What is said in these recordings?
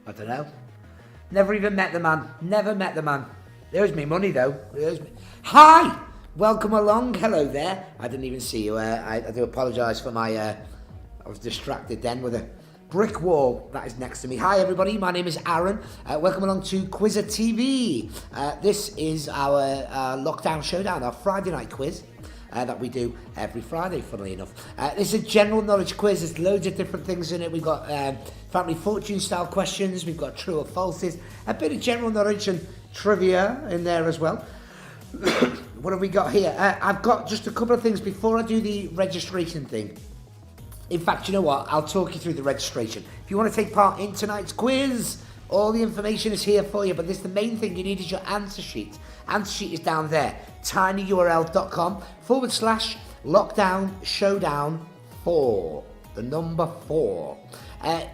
I don't know. Never even met the man. Never met the man. There's me money though. Hi! Welcome along. Hello there. I didn't even see you. I do apologise for my... I was distracted then with a brick wall that is next to me. Hi everybody, my name is Aaron. Welcome along to Quizzer TV. This is our Lockdown Showdown, our Friday night quiz. That we do every Friday, funnily enough. This is a general knowledge quiz. There's loads of different things in it. We've got family fortune style questions. We've got true or falses. A bit of general knowledge and trivia in there as well. What have we got here? I've got just a couple of things before I do the registration thing. In fact, you know what? I'll talk you through the registration. If you want to take part in tonight's quiz, all the information is here for you, but the main thing you need is your answer sheet. Answer sheet is down there, tinyurl.com/lockdown showdown 4, the number 4.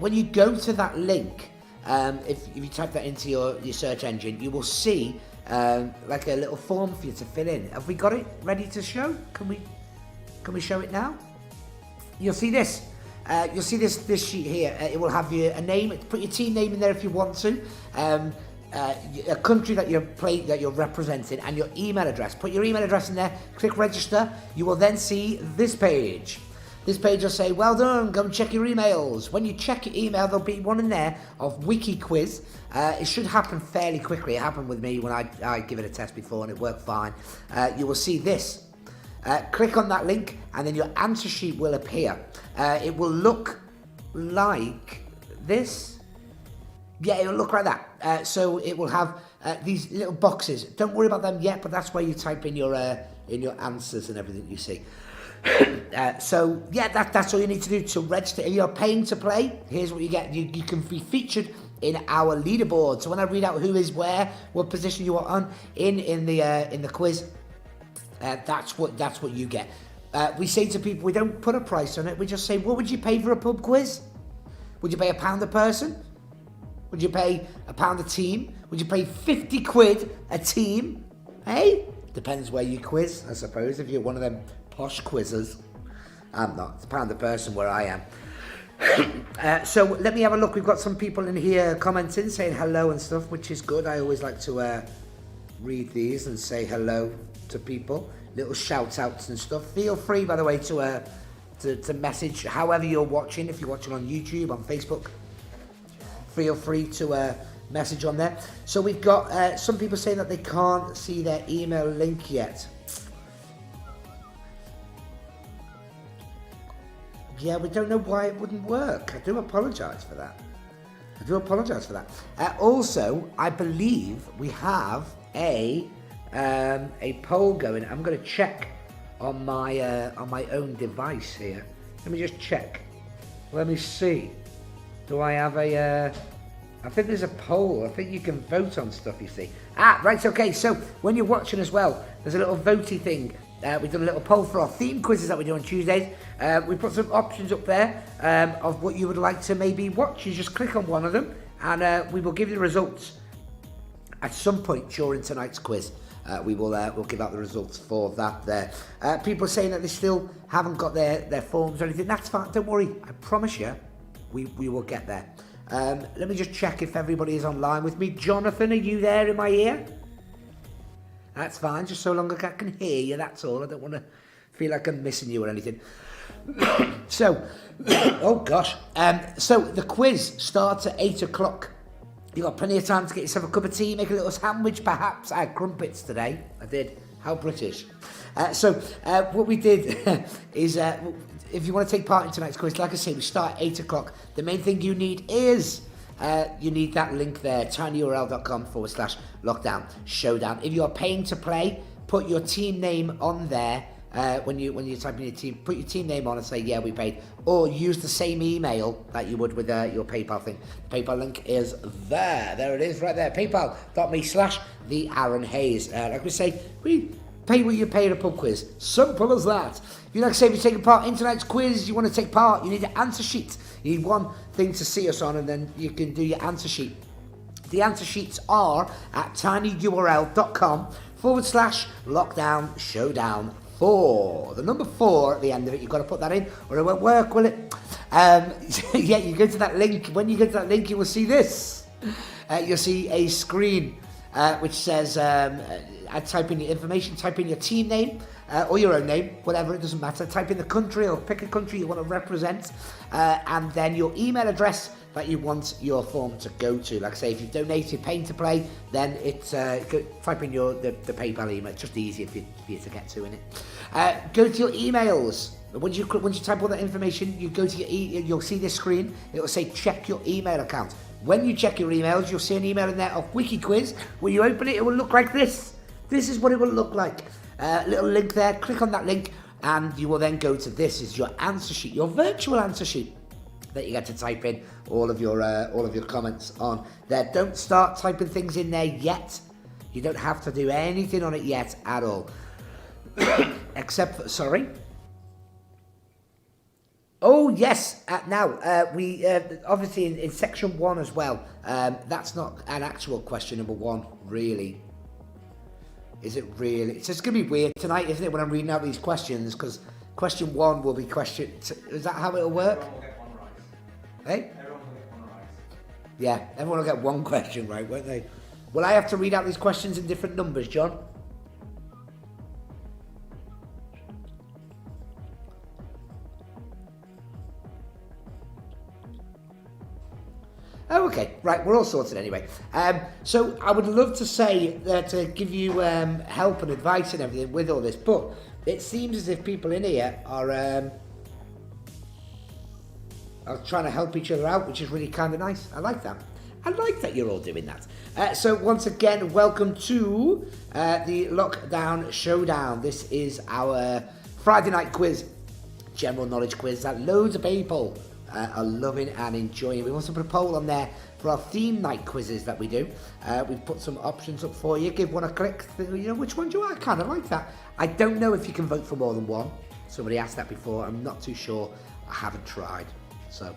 When you go to that link, if you type that into your search engine, you will see like a little form for you to fill in. Have we got it ready to show? Can we show it now? You'll see this. You'll see this sheet here. It will have a name. Put your team name in there if you want to. A country that you're representing, and your email address. Put your email address in there. Click register. You will then see this page. This page will say, "Well done. Go and check your emails." When you check your email, there'll be one in there of Wiki Quiz. It should happen fairly quickly. It happened with me when I give it a test before, and it worked fine. You will see this. Click on that link and then your answer sheet will appear. It will look like this. Yeah, it will look like that. So it will have these little boxes. Don't worry about them yet, but that's where you type in your answers and everything you see. So yeah, that's all you need to do to register. If you're paying to play, here's what you get. You can be featured in our leaderboard. So when I read out who is where, what position you are on in the quiz, that's what you get. We say to people, we don't put a price on it. We just say, what would you pay for a pub quiz? Would you pay £1 a person? Would you pay £1 a team? Would you pay 50 quid a team? Hey, depends where you quiz, I suppose. If you're one of them posh quizzers, I'm not. It's £1 a person where I am. So let me have a look. We've got some people in here commenting, saying hello and stuff, which is good. I always like to read these and say hello to people, little shout outs and stuff. Feel free, by the way, to message however you're watching. If you're watching on YouTube, on Facebook, feel free to message on there. So we've got some people saying that they can't see their email link yet. Yeah, we don't know why it wouldn't work. I do apologise for that. Also, I believe we have a poll going. I'm going to check on my own device here. Let me just check. Let me see. Do I have I think there's a poll. I think you can vote on stuff, you see. Right, okay. So when you're watching as well, there's a little votey thing. We've done a little poll for our theme quizzes that we do on Tuesdays. We put some options up there of what you would like to maybe watch. You just click on one of them, and we will give you the results at some point during tonight's quiz. We'll give out the results for that there. People are saying that they still haven't got their forms or anything. That's fine, don't worry. I promise you, we will get there. Let me just check if everybody is online with me. Jonathan, are you there in my ear? That's fine, just so long as I can hear you, that's all. I don't want to feel like I'm missing you or anything. So, oh gosh. So the quiz starts at 8 o'clock. You've got plenty of time to get yourself a cup of tea, make a little sandwich perhaps. I had crumpets today. I did. How British. What we did is, if you want to take part in tonight's quiz, like I say, we start at 8 o'clock. The main thing you need is, you need that link there, tinyurl.com/lockdown showdown. If you're paying to play, put your team name on there. When you type in your team, put your team name on and say, yeah, we paid. Or use the same email that you would with your PayPal thing. The PayPal link is there. There it is, right there. PayPal.me/the Aaron Hayes. Like we say, we pay what you pay at a pub quiz. Simple as that. If you're taking part in tonight's quiz, you want to take part, you need an answer sheet. You need one thing to see us on, and then you can do your answer sheet. The answer sheets are at tinyurl.com/lockdown showdown 4. The number 4 at the end of it, you've got to put that in or it won't work, will it? Yeah, you go to that link. When you go to that link, you will see this. you'll see a screen which says, type in your information, type in your team name, or your own name, whatever, it doesn't matter. Type in the country or pick a country you want to represent, and then your email address that you want your form to go to. Like I say, if you've donated paying to play, then it's type in the PayPal email. It's just easier for you to get to, innit? Go to your emails. Once you type all that information, you go to you'll see this screen. It will say check your email account. When you check your emails, you'll see an email in there of Wiki Quiz. When you open it, it will look like this. This is what it will look like. Little link there. Click on that link, and you will then go to this. Is your answer sheet, your virtual answer sheet that you get to type in all of your comments on there. Don't start typing things in there yet. You don't have to do anything on it yet at all, except for, sorry. Oh yes, now we obviously in section 1 as well. That's not an actual question number 1, really. Is it really? It's just gonna be weird tonight, isn't it? When I'm reading out these questions, because question 1 will be question. Is that how it'll work? Everyone will get one right. Hey? Everyone will get one right. Yeah, everyone will get one question right, won't they? Will I have to read out these questions in different numbers, John? Oh, okay, right, we're all sorted anyway. So I would love to say that to give you help and advice and everything with all this, but it seems as if people in here are trying to help each other out, which is really kind of nice. I like that. I like that you're all doing that. So once again, welcome to the Lockdown Showdown. This is our Friday night quiz, general knowledge quiz that loads of people are loving and enjoying. We want to put a poll on there for our theme night quizzes that we do. We've put some options up for you. Give one a click. You know, which one do you like? I kind of like that. I don't know if you can vote for more than one. Somebody asked that before. I'm not too sure. I haven't tried. So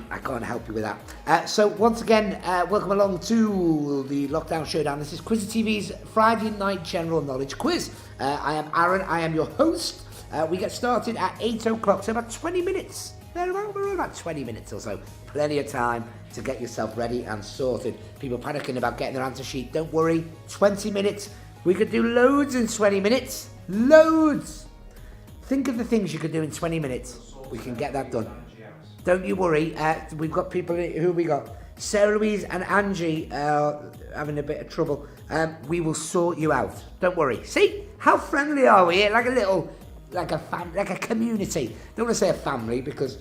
I can't help you with that. So once again, welcome along to the Lockdown Showdown. This is Quiz TV's Friday night general knowledge quiz. I am Aaron. I am your host. We get started at 8 o'clock, so about 20 minutes. We're about 20 minutes or so. Plenty of time to get yourself ready and sorted. People panicking about getting their answer sheet. Don't worry, 20 minutes. We could do loads in 20 minutes. Loads. Think of the things you could do in 20 minutes. We can get that done. Don't you worry. We've got people who we got. Sarah Louise and Angie having a bit of trouble. We will sort you out. Don't worry. See how friendly are we? Like a little. Like a community. Don't want to say a family because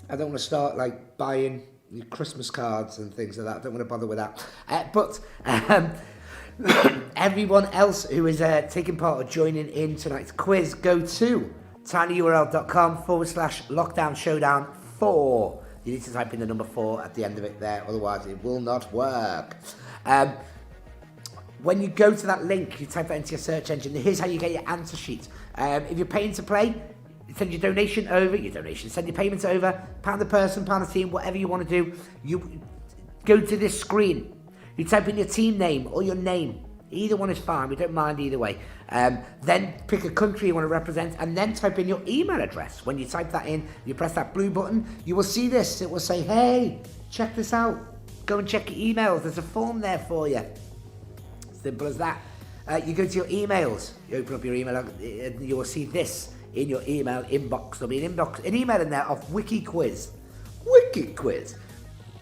I don't want to start like buying Christmas cards and things like that. I don't want to bother with that. But everyone else who is taking part or joining in tonight's quiz, go to tinyurl.com/lockdown showdown 4. You need to type in the number 4 at the end of it there, otherwise it will not work. When you go to that link, you type that into your search engine. Here's how you get your answer sheet. If you're paying to play, send your donation over. Send your payments over. £1 a person, £1 a team, whatever you want to do. You go to this screen. You type in your team name or your name. Either one is fine. We don't mind either way. Then pick a country you want to represent, and then type in your email address. When you type that in, you press that blue button. You will see this. It will say, "Hey, check this out. Go and check your emails. There's a form there for you." Simple as that. You go to your emails. You open up your email, and you will see this in your email inbox. There'll be an email in there of Wiki Quiz. Wiki Quiz.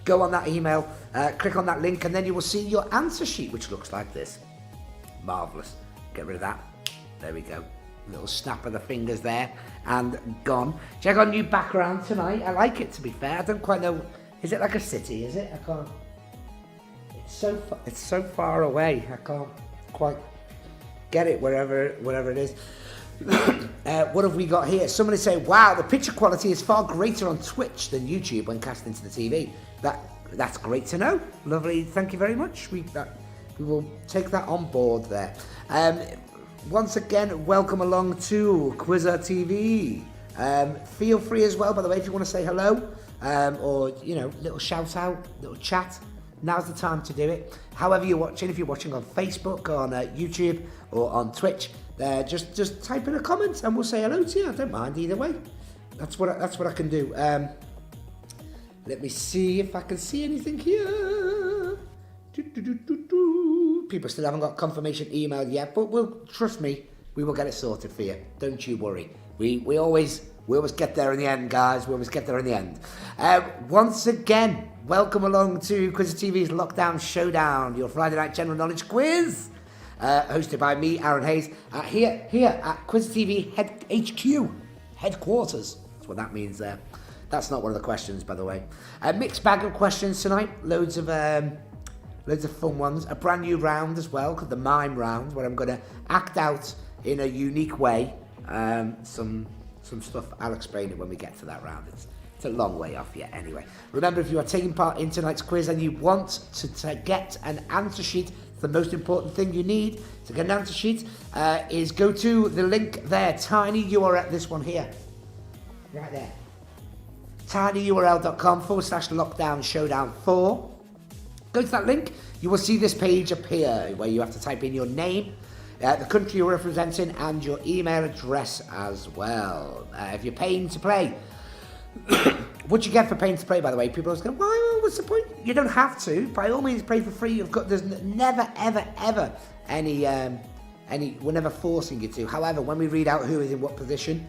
Go on that email, click on that link, and then you will see your answer sheet, which looks like this. Marvellous. Get rid of that. There we go. Little snap of the fingers there, and gone. Check on new background tonight. I like it, to be fair. I don't quite know. Is it like a city? Is it? I can't. It's so far away. I can't quite get it wherever it is. What have we got here? Somebody say, "Wow, the picture quality is far greater on Twitch than YouTube when cast into the TV." That's great to know. Lovely. Thank you very much. We will take that on board there. Once again, welcome along to Quizzer TV. Feel free as well, by the way, if you want to say hello, or little shout out, little chat. Now's the time to do it. However you're watching, if you're watching on Facebook, on YouTube, or on Twitch, just type in a comment and we'll say hello to you. I don't mind either way. That's what I can do. Let me see if I can see anything here. People still haven't got confirmation email yet, but trust me, we will get it sorted for you. Don't you worry. We always get there in the end, guys. We always get there in the end. Once again, welcome along to Quiz TV's Lockdown Showdown, your Friday night general knowledge quiz, hosted by me, Aaron Hayes, here at Quiz TV HQ headquarters. That's what that means there. That's not one of the questions, by the way. A mixed bag of questions tonight. Loads of fun ones. A brand new round as well, called the Mime round, where I'm going to act out in a unique way some stuff. I'll explain it when we get to that round. It's a long way off yet anyway. Remember, if you are taking part in tonight's quiz and you want to get an answer sheet, the most important thing you need to get an answer sheet is go to the link there, tiny URL, this one here, right there. tinyurl.com/lockdown showdown 4. Go to that link, you will see this page appear where you have to type in your name, the country you're representing, and your email address as well. If you're paying to play, what you get for paying to play, by the way, people always go, well, what's the point? You don't have to. By all means, play for free. There's never, ever any, we're never forcing you to. However, when we read out who is in what position,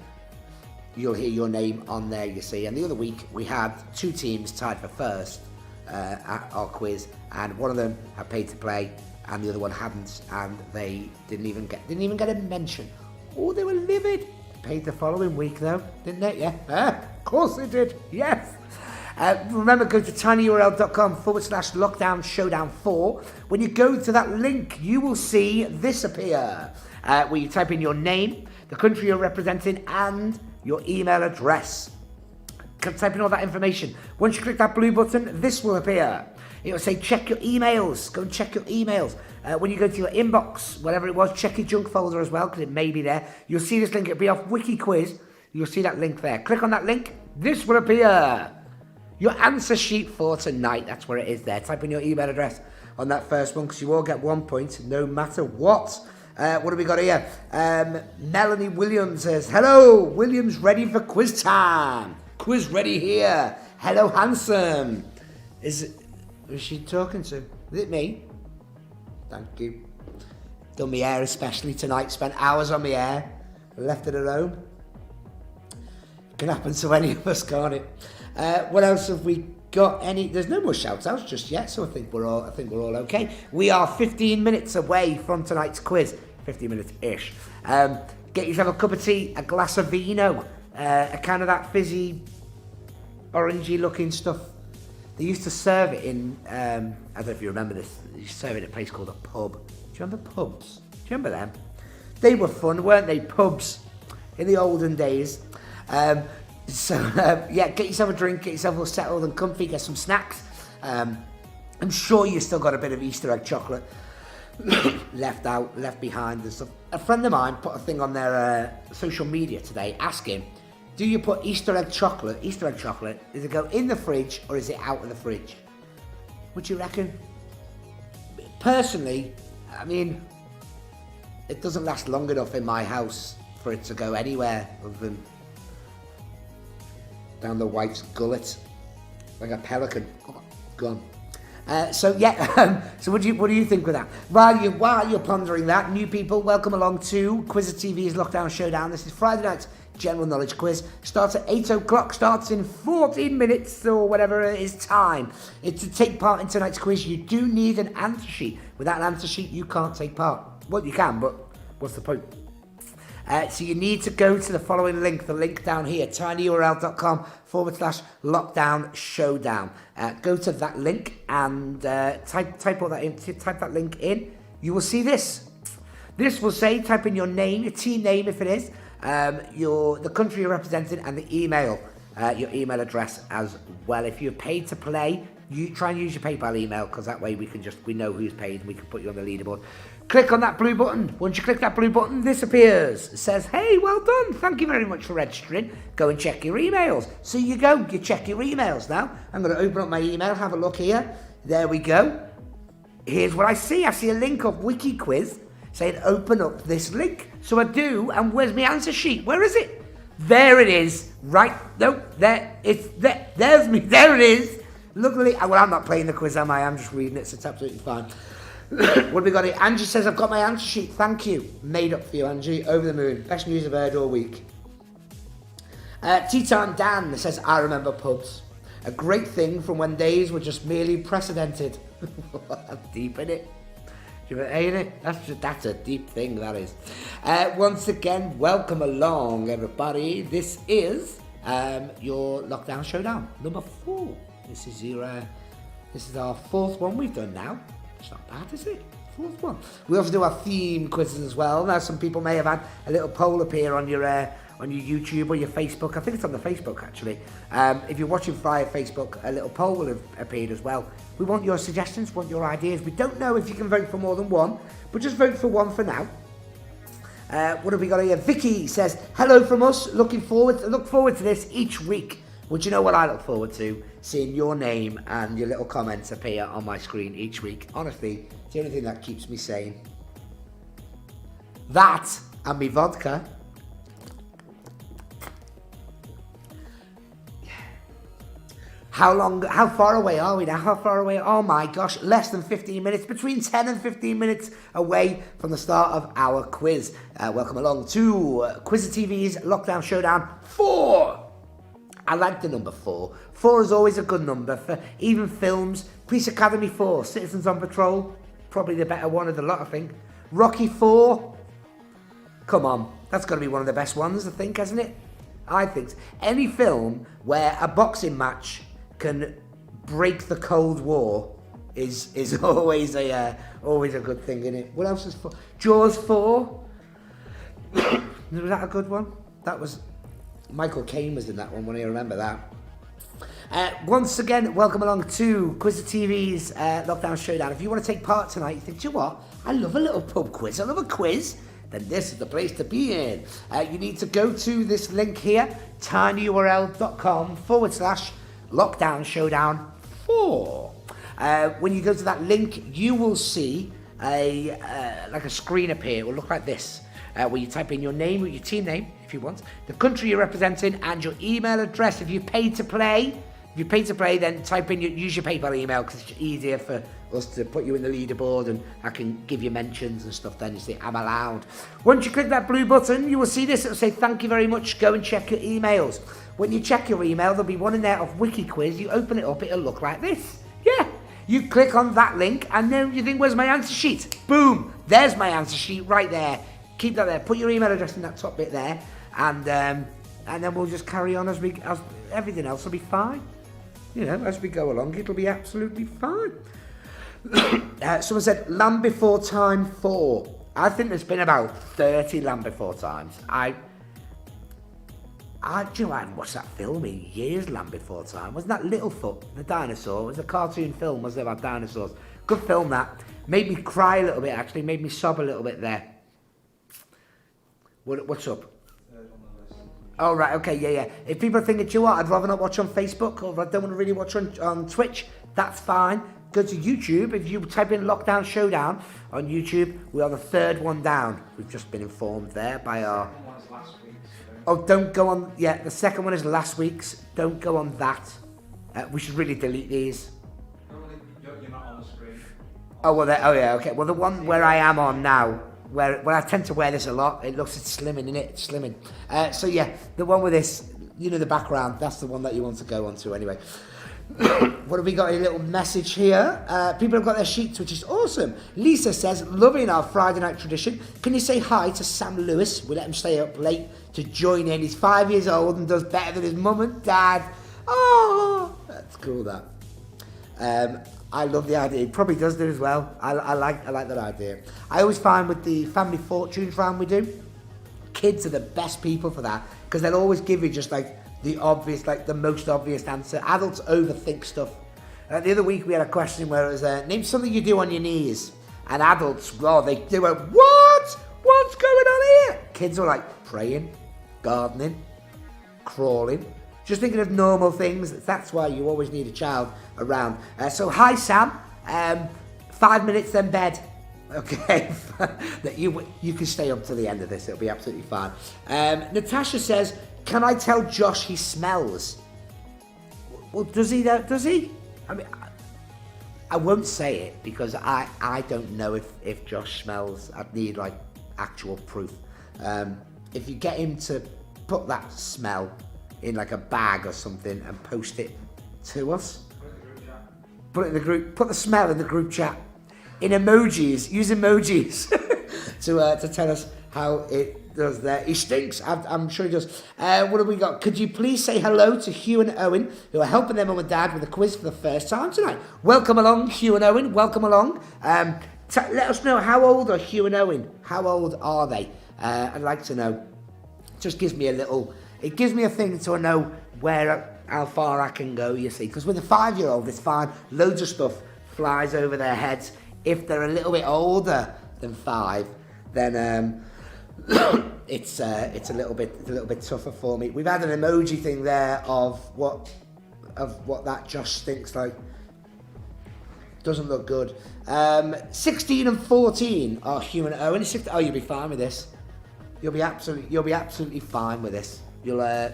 you'll hear your name on there, you see. And the other week, we had 2 teams tied for first at our quiz, and one of them had paid to play, and the other one hadn't, and they didn't even get a mention. Oh, they were livid. Paid the following week though, didn't they? Yeah, of course they did. Yes. Remember, go to tinyurl.com/lockdown showdown 4. When you go to that link, you will see this appear, where you type in your name, the country you're representing, and your email address. Type in all that information. Once you click that blue button, this will appear. It will say check your emails. Go and check your emails. When you go to your inbox, whatever it was, check your junk folder as well, because it may be there. You'll see this link. It'll be off Wiki Quiz. You'll see that link there. Click on that link. This will appear. Your answer sheet for tonight. That's where it is there. Type in your email address on that first one, because you all get 1 point no matter what. What have we got here? Melanie Williams says, hello, Williams ready for quiz time. Quiz ready here. Hello, handsome. Who's she talking to? Is it me? Thank you. Done my hair especially tonight. Spent hours on my hair. Left it at home. It can happen to any of us, can't it? What else have we got? There's no more shout outs just yet, so I think we're all okay. We are 15 minutes away from tonight's quiz. 15 minutes ish. Get yourself a cup of tea, a glass of vino, a can of that fizzy, orangey looking stuff. They used to serve it in, I don't know if you remember this, they used to serve it at a place called a pub. Do you remember pubs? Do you remember them? They were fun, weren't they? Pubs in the olden days. Yeah, get yourself a drink, get yourself all settled and comfy, get some snacks. I'm sure you still got a bit of Easter egg chocolate left behind and stuff. A friend of mine put a thing on their social media today asking, do you put Easter egg chocolate, does it go in the fridge or is it out of the fridge? What do you reckon? Personally, I mean, it doesn't last long enough in my house for it to go anywhere other than down the wife's gullet, like a pelican. Gone. So what do you think with that? While you're pondering that, new people, welcome along to Quiz TV's Lockdown Showdown. This is Friday night's general knowledge quiz. Starts at 8 o'clock, starts in 14 minutes or whatever it is time. To take part in tonight's quiz, you do need an answer sheet. Without an answer sheet, you can't take part. Well, you can, but what's the point? So you need to go to the following link, the link down here, tinyurl.com/lockdown showdown. Go to that link and type all that in. Type that link in. You will see this. This will say, type in your name, your team name if it is, the country you're representing, and the email, your email address as well. If you're paid to play, you try and use your PayPal email, because that way we know who's paid and we can put you on the leaderboard. Click on that blue button. Once you click that blue button, this appears. It says, hey, well done. Thank you very much for registering. Go and check your emails. So you go, you check your emails now. I'm going to open up my email, have a look here. There we go. Here's what I see. I see a link of Wiki Quiz saying open up this link. So I do, and where's my answer sheet? Where is it? There it is. Right. No, there. It's there. There's me. There it is. Luckily, well, I'm not playing the quiz, am I? I'm just reading it, so it's absolutely fine. What have we got here? Angie says, I've got my answer sheet. Thank you. Made up for you, Angie. Over the moon. Best news I've heard all week. Teton Dan says, I remember pubs. A great thing from when days were just merely precedented. That's deep, isn't it? Ain't it? That's a deep thing, that is. Once again, welcome along, everybody. This is your Lockdown Showdown, number 4. This is our 4th one we've done now. It's not bad, is it? 4th one. We also do our theme quizzes as well. Now, some people may have had a little poll appear on your YouTube or your Facebook. I think it's on the Facebook, actually. If you're watching via Facebook, a little poll will have appeared as well. We want your suggestions, want your ideas. We don't know if you can vote for more than one, but just vote for one for now. What have we got here? Vicky says, hello from us. Look forward to this each week. Well, do you know what I look forward to? Seeing your name and your little comments appear on my screen each week. Honestly, it's the only thing that keeps me sane. That and me vodka. How far away are we now? How far away? Oh my gosh, less than 15 minutes, between 10 and 15 minutes away from the start of our quiz. Welcome along to Quizzer TV's Lockdown Showdown 4. I like the number 4. 4 is always a good number for even films. Police Academy 4, Citizens on Patrol, probably the better one of the lot, I think. Rocky 4, come on, that's got to be one of the best ones, I think, hasn't it? I think so. Any film where a boxing match can break the Cold War is always a good thing, isn't it? What else is 4? Jaws 4. Was that a good one? That was Michael Caine was in that one. When I remember that. Once again, welcome along to Quizzer TV's Lockdown Showdown. If you want to take part tonight, you think, do you know what? I love a little pub quiz. I love a quiz. Then this is the place to be in. You need to go to this link here, tinyurl.com/Lockdown Showdown 4. When you go to that link, you will see like a screen appear. It will look like this, where you type in your name or your team name, if you want, the country you're representing, and your email address. If you paid to play, then type in use your PayPal email, because it's easier for us to put you in the leaderboard, and I can give you mentions and stuff. Then you say I'm allowed. Once you click that blue button, you will see this. It'll say thank you very much. Go and check your emails. When you check your email, there'll be one in there of Wiki Quiz. You open it up, it'll look like this. Yeah. You click on that link, and then you think, where's my answer sheet? Boom. There's my answer sheet right there. Keep that there. Put your email address in that top bit there, and then we'll just carry on as everything else will be fine. You know, as we go along, it'll be absolutely fine. Someone said Land Before Time 4. I think there's been about 30 Land Before Times. Do you know, I hadn't watched that film in years, Land Before Time. Wasn't that Littlefoot, the dinosaur? It was a cartoon film, wasn't it, about dinosaurs? Good film, that. Made me cry a little bit, actually. Made me sob a little bit there. What's up? Oh, right, okay, yeah. If people are thinking, do you know what, I'd rather not watch on Facebook, or I don't want to really watch on Twitch, that's fine. Go to YouTube. If you type in Lockdown Showdown on YouTube, we are the 3rd one down. We've just been informed there by our... Oh, don't go on... Yeah, the 2nd one is last week's. Don't go on that. We should really delete these. You're not on the screen. Oh, well, oh yeah, okay. Well, the one where I am on now, where I tend to wear this a lot, it's slimming, innit? It's slimming. So yeah, the one with this, you know, the background, that's the one that you want to go onto anyway. What have we got? A little message here. People have got their sheets, which is awesome. Lisa says, loving our Friday night tradition. Can you say hi to Sam Lewis? We let him stay up late to join in. He's 5 years old and does better than his mum and dad. Oh, that's cool, that. I love the idea. He probably does do as well. I like that idea. I always find with the family fortunes round we do, kids are the best people for that, because they'll always give you just like the obvious, like the most obvious answer. Adults overthink stuff. The other week we had a question where it was, name something you do on your knees. And adults, well, they went, what? What's going on here? Kids are like praying, gardening, crawling. Just thinking of normal things. That's why you always need a child around. So hi Sam, 5 minutes then bed. Okay, that you can stay up till the end of this. It'll be absolutely fine. Natasha says, Can I tell Josh he smells? Well, does he though? Does he? I mean, I won't say it because I don't know if Josh smells. I'd need like actual proof. If you get him to put that smell in like a bag or something and post it to us. Put it in the group. Put the smell in the group chat. In emojis. Use emojis to tell us how it does there. He stinks. I'm sure he does. What have we got? Could you please say hello to Hugh and Owen, who are helping their mum and dad with a quiz for the first time tonight? Welcome along, Hugh and Owen. Welcome along. Let us know, how old are Hugh and Owen? How old are they? I'd like to know. Just gives me a little. It gives me a thing to know how far I can go, you see. Because with a 5-year-old, it's fine. Loads of stuff flies over their heads. If they're a little bit older than 5, then it's a little bit tougher for me. We've had an emoji thing there of what that Josh stinks like. Doesn't look good. 16 and 14 are Hugh and Owen. Oh, you'll be fine with this. You'll be absolutely fine with this. I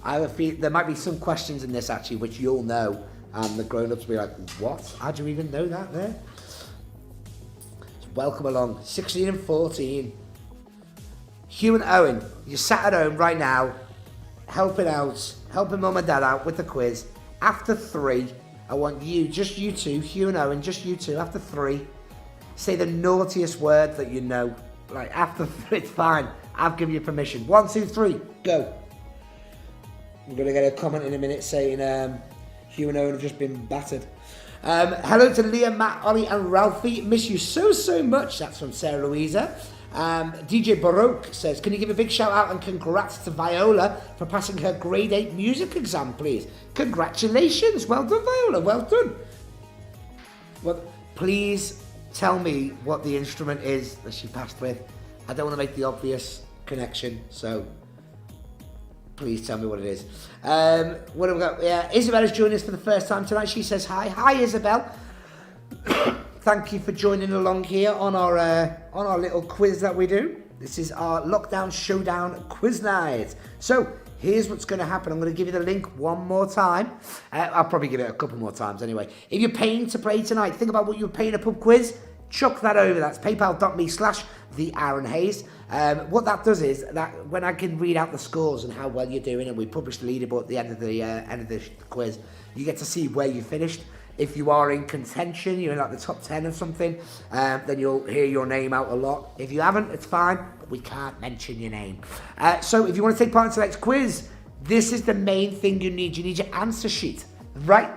have a feel there might be some questions in this actually which you'll know, and the grown-ups will be like, what? How do you even know that there? So welcome along. 16 and 14. Hugh and Owen, you're sat at home right now, helping mum and dad out with the quiz. After 3, I want just you two, Hugh and Owen, just you two, after 3, say the naughtiest word that you know. Like, after 3, it's fine. I've given you permission. 1, 2, 3, go. I'm going to get a comment in a minute saying Hugh and Owen have just been battered. Hello to Leah, Matt, Ollie and Ralphie. Miss you so much. That's from Sarah Louisa. DJ Baroque says, can you give a big shout out and congrats to Viola for passing her grade 8 music exam, please? Congratulations. Well done, Viola. Well done. Well, please tell me what the instrument is that she passed with. I don't want to make the obvious connection, so please tell me what it is. What have we got? Yeah, Isabella's joining us for the first time tonight. She says hi. Hi, Isabel. Thank you for joining along here on our little quiz that we do. This is our Lockdown Showdown quiz night. So here's what's going to happen. I'm going to give you the link one more time. I'll probably give it a couple more times anyway. If you're paying to play tonight, think about what you're paying a pub quiz. Chuck that over. That's paypal.me/theAaronHayes. What that does is that when I can read out the scores and how well you're doing, and we publish the leaderboard at the end of the quiz, you get to see where you finished. If you are in contention, you're in like the top 10 or something, then you'll hear your name out a lot. If you haven't, it's fine, but we can't mention your name. So if you want to take part in tonight's quiz, this is the main thing you need. You need your answer sheet right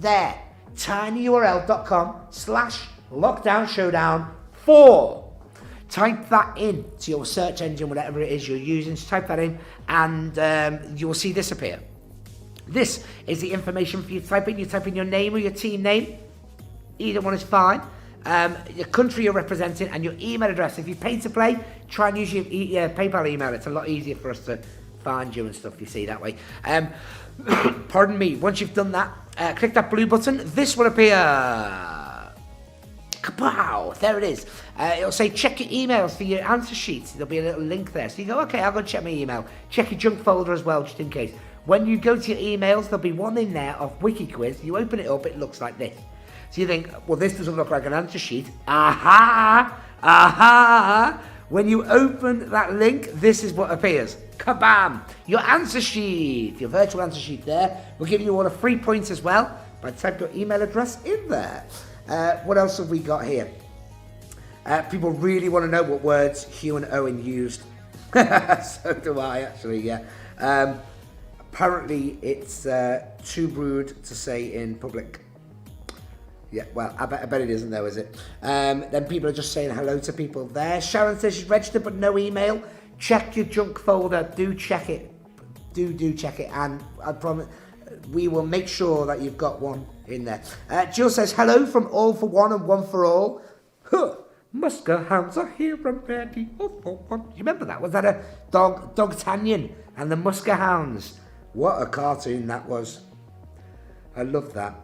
there. tinyurl.com/lockdownshowdown4. Type that in to your search engine, whatever it is you're using. Just type that in, and you will see this appear. This is the information for you to type in. You type in your name or your team name. Either one is fine. Your country you're representing and your email address. If you pay to play, try and use your PayPal email. It's a lot easier for us to find you and stuff, you see, that way. Pardon me. Once you've done that, click that blue button. This will appear. Kapow! There it is. It'll say check your emails for your answer sheets. There'll be a little link there. So you go, okay, I'll go check my email. Check your junk folder as well, just in case. When you go to your emails, there'll be one in there of Wiki Quiz. You open it up, it looks like this. So you think, well, this doesn't look like an answer sheet. Aha! When you open that link, this is what appears. Kabam! Your answer sheet, your virtual answer sheet there. We'll give you all a free points as well by type your email address in there. What else have we got here? People really want to know what words Hugh and Owen used. So do I, actually, yeah. Apparently, it's too rude to say in public. Yeah, well, I bet it isn't, though, is it? Then people are just saying hello to people there. Sharon says she's registered, but no email. Check your junk folder. Do check it. Do check it. And I promise, we will make sure that you've got one in there. Jill says, hello from All for One and One for All. Huh. Musker hounds are here and ready. All for one. You remember that? Was that a Dog Tanyan and the Musker Hounds? What a cartoon that was. I love that.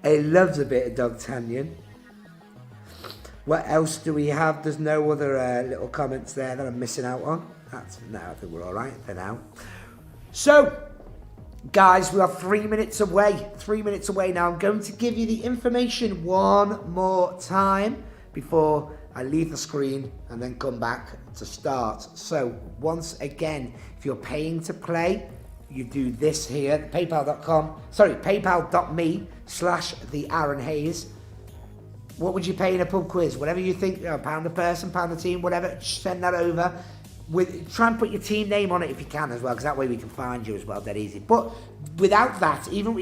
I loved a bit of Dog Tanyan. What else do we have? There's no other little comments there that I'm missing out on. No, I think we're all right for now. So, guys, we are 3 minutes away. 3 minutes away now. I'm going to give you the information one more time before I leave the screen and then come back to start. So, once again, if you're paying to play, you do this here, paypal.me/the Aaron Hayes. What would you pay in a pub quiz? Whatever you think, £1 a person, £1 a team, whatever, send that over. Try and put your team name on it if you can as well, because that way we can find you as well, dead easy. But without that, even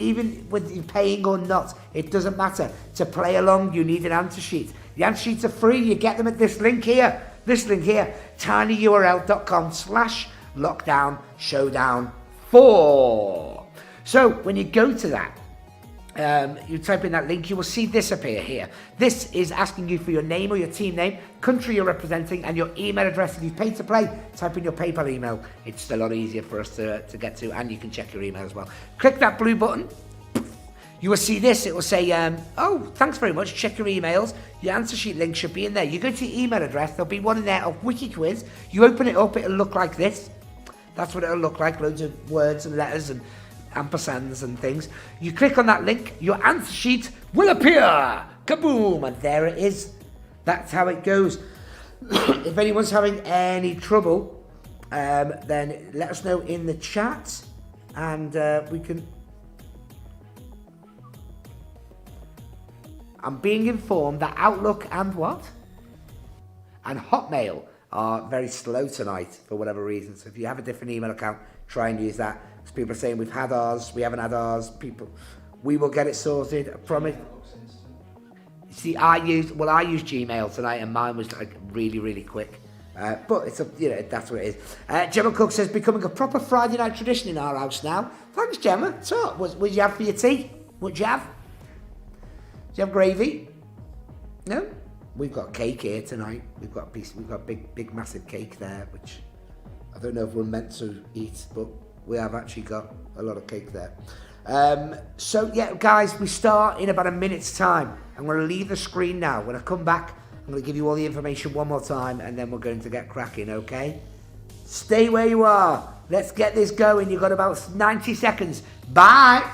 with you paying or not, it doesn't matter. To play along, you need an answer sheet. The answer sheets are free. You get them at this link here, tinyurl.com/lockdown showdown 4. So when you go to that, you type in that link, you will see this appear here. This is asking you for your name or your team name, country you're representing, and your email address. If you've paid to play, type in your PayPal email. It's a lot easier for us to get to, and you can check your email as well. Click that blue button. You will see this. It will say, oh, thanks very much. Check your emails. Your answer sheet link should be in there. You go to your email address. There'll be one in there of Wiki Quiz. You open it up. It'll look like this. That's what it'll look like. Loads of words and letters and ampersands and things. You click on that link, your answer sheet will appear. Kaboom! And there it is. That's how it goes. If anyone's having any trouble, then let us know in the chat, and we can. I'm being informed that Outlook and what? And Hotmail are very slow tonight for whatever reason. So if you have a different email account, try and use that. Because people are saying we've had ours, we haven't had ours. We will get it sorted. I promise. See, I used Gmail tonight, and mine was like really, really quick. But it's that's what it is. Gemma Cook says becoming a proper Friday night tradition in our house now. Thanks, Gemma. So, what did you have for your tea? What'd you have? Did you have gravy? No. We've got cake here tonight. We've got a big, massive cake there, which I don't know if we're meant to eat, but we have actually got a lot of cake there. So yeah, guys, we start in about a minute's time. I'm going to leave the screen now. When I come back, I'm going to give you all the information one more time, and then we're going to get cracking, okay? Stay where you are. Let's get this going. You've got about 90 seconds. Bye.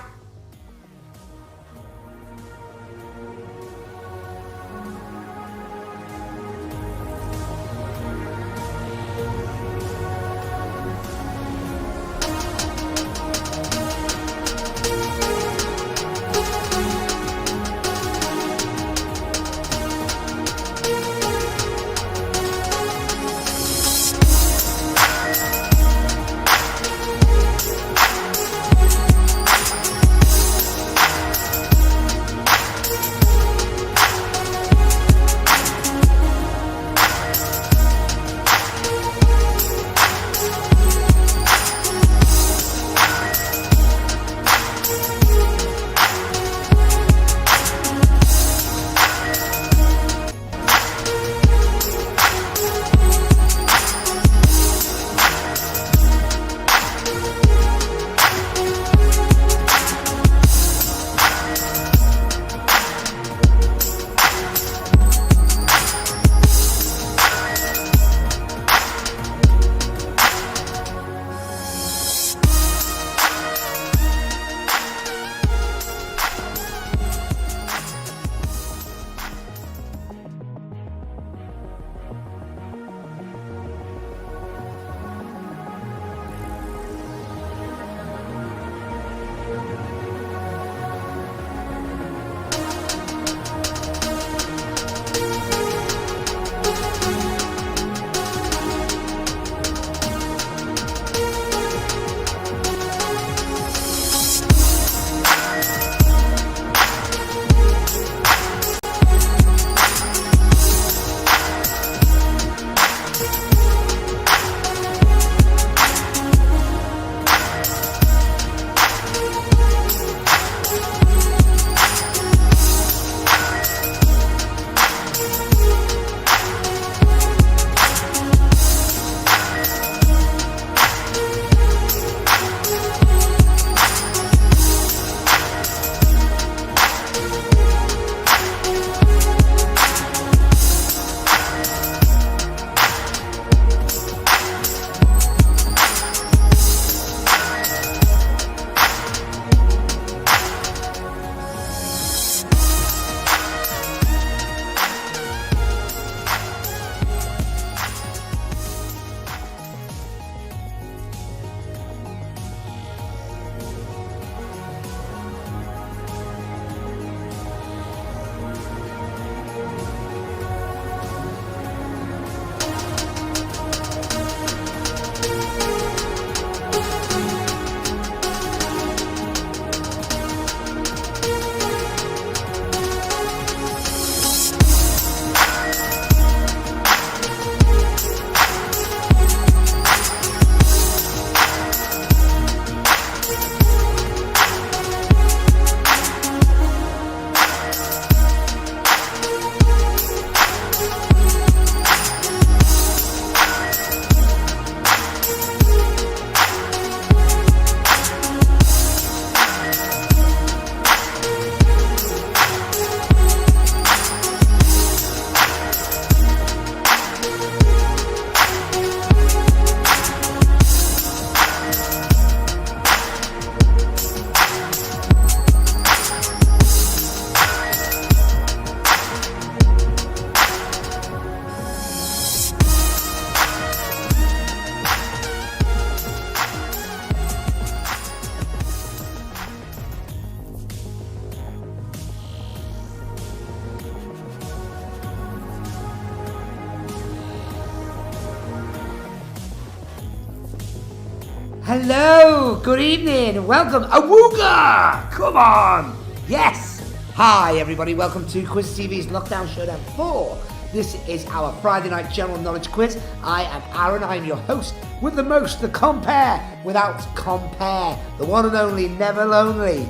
Hello, good evening, welcome. Awooga! Come on! Yes! Hi everybody, welcome to Quiz TV's Lockdown Showdown 4. This is our Friday night general knowledge quiz. I am Aaron, I am your host with the most, the compare without compare, the one and only, never lonely.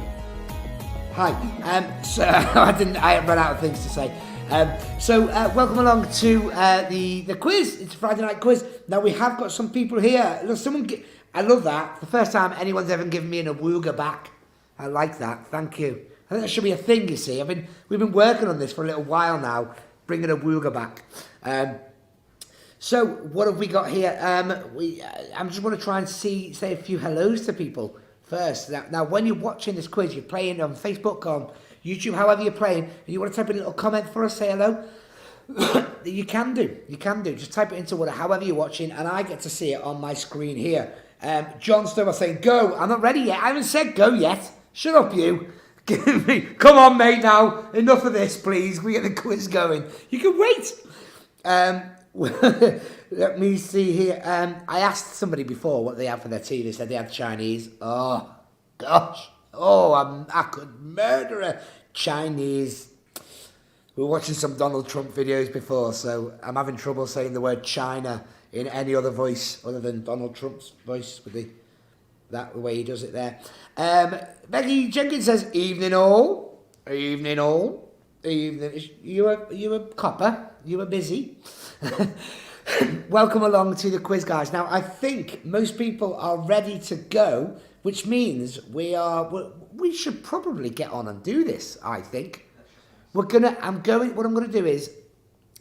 Hi. So I run out of things to say. Welcome along to the quiz. It's a Friday night quiz. Now we have got some people here. Look, I love that. The first time anyone's ever given me an awooga back. I like that. Thank you. I think that should be a thing. You see, we've been working on this for a little while now, bringing awooga back. So what have we got here? I'm just want to try and say a few hellos to people first. Now, when you're watching this quiz, you're playing on Facebook, on YouTube, however you're playing, and you want to type in a little comment for us, say hello. You can do. Just type it into however you're watching, and I get to see it on my screen here. John Stover saying, go. I'm not ready yet. I haven't said go yet. Shut up, you. Give me. Come on, mate, now. Enough of this, please. We get the quiz going. You can wait. Let me see here. I asked somebody before what they had for their tea. They said they had Chinese. Oh, gosh. Oh, I could murder a Chinese. We were watching some Donald Trump videos before, so I'm having trouble saying the word China in any other voice other than Donald Trump's voice with the way he does it there. Becky Jenkins says, evening all. Evening all. Evening. You a copper? You were busy? Welcome along to the quiz, guys. Now, I think most people are ready to go, which means we should probably get on and do this, I think. What I'm going to do is,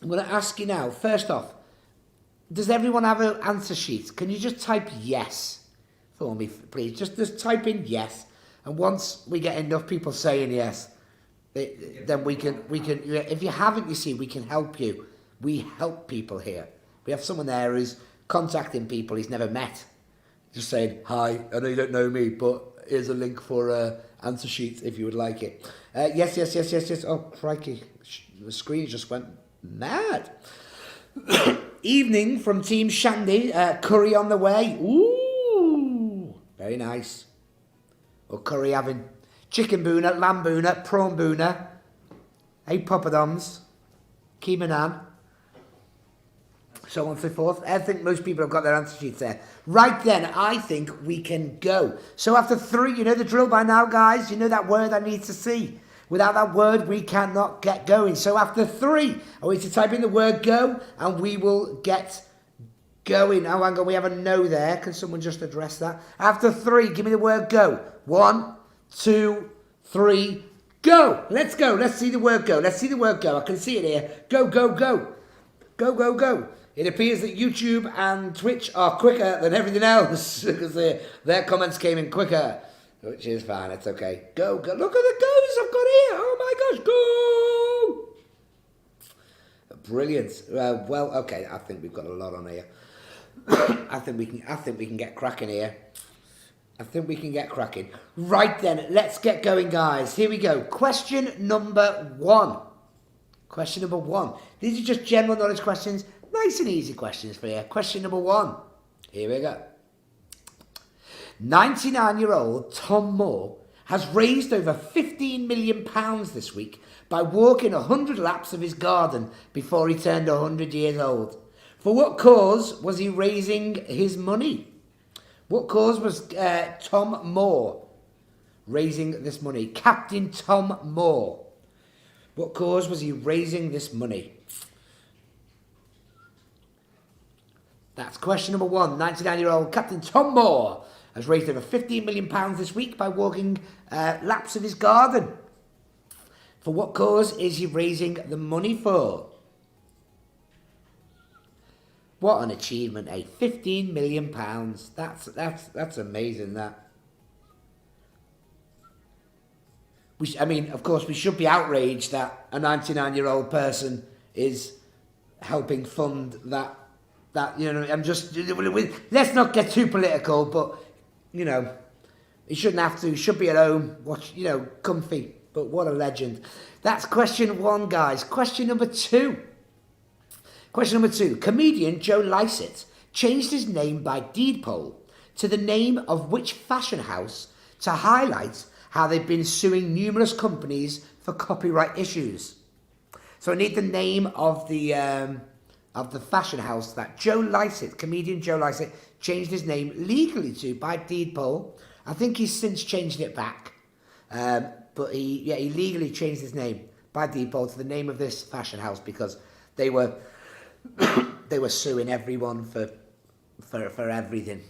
I'm going to ask you now, first off, does everyone have an answer sheet? Can you just type yes for me, please? Just type in yes. And once we get enough people saying yes, then we can, if you haven't, you see, we can help you. We help people here. We have someone there who's contacting people he's never met. Just saying, hi, I know you don't know me, but here's a link for answer sheets if you would like it. Yes. Oh, crikey. The screen just went mad. Evening from Team Shandy. Curry on the way. Ooh, very nice. Or curry having chicken boona, lamb boona, prawn boona, 8 poppadoms, keema naan, so on and so forth. I think most people have got their answer sheets there. Right then, I think we can go. So after 3, you know the drill by now, guys. You know that word I need to see. Without that word, we cannot get going. So after 3, I want you to type in the word go, and we will get going. Oh, hang on, we have a no there. Can someone just address that? After 3, give me the word go. 1, 2, 3, go. Let's go. Let's see the word go. Let's see the word go. I can see it here. Go, go, go. Go, go, go. It appears that YouTube and Twitch are quicker than everything else because their comments came in quicker, which is fine. It's okay. Go, go. Look at the goes I've got here. Oh my gosh, go! Brilliant. Well, okay. I think we've got a lot on here. I think we can get cracking here. I think we can get cracking. Right then, let's get going, guys. Here we go. Question number 1. Question number 1. These are just general knowledge questions. Nice and easy questions for you. Question number 1. Here we go. 99-year-old Tom Moore has raised over £15 million this week by walking 100 laps of his garden before he turned 100 years old. For what cause was he raising his money? What cause was Tom Moore raising this money? Captain Tom Moore. What cause was he raising this money? That's question number 1. 99-year-old Captain Tom Moore has raised over £15 million this week by walking laps of his garden. For what cause is he raising the money for? What an achievement, eh? £15 million. That's amazing, that. Of course, we should be outraged that a 99-year-old person is helping fund that, let's not get too political, but, he shouldn't have to. He should be at home, watch, comfy. But what a legend. That's question 1, guys. Question number 2. Question number 2. Comedian Joe Lycett changed his name by deed poll to the name of which fashion house to highlight how they've been suing numerous companies for copyright issues. So I need the name of the fashion house that Joe Lycett, comedian Joe Lycett, changed his name legally to by deed poll. I think he's since changed it back, but he legally changed his name by deed poll to the name of this fashion house because they were suing everyone for everything.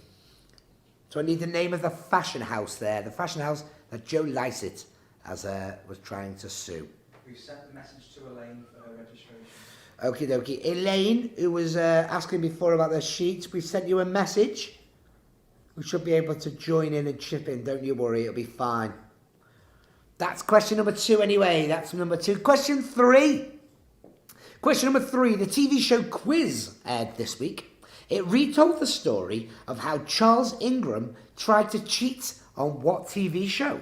So I need the name of the fashion house there, the fashion house that Joe Lycett was trying to sue. We've sent the message to Elaine for her registration. Okie dokie. Elaine, who was asking before about the sheets, we've sent you a message. We should be able to join in and chip in, don't you worry, it'll be fine. That's question number 2 anyway, that's number 2. Question 3. Question number 3, the TV show Quiz aired this week. It retold the story of how Charles Ingram tried to cheat on what TV show?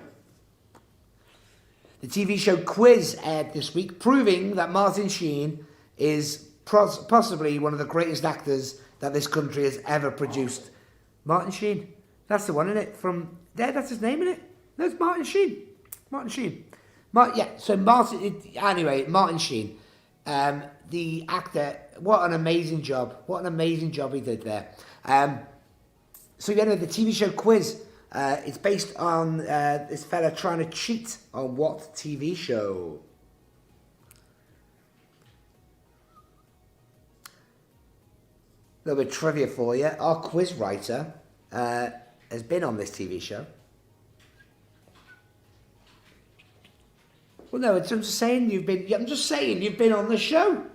The TV show Quiz aired this week, proving that Martin Sheen is possibly one of the greatest actors that this country has ever produced. Martin Sheen. That's the one, isn't it? From there, that's his name, isn't it? No, it's Martin Sheen. Martin Sheen. Martin Sheen. The actor, what an amazing job. What an amazing job he did there. The TV show Quiz, it's based on this fella trying to cheat on what TV show? A little bit of trivia for you. Our quiz writer has been on this TV show. Well, no, I'm just saying you've been on the show.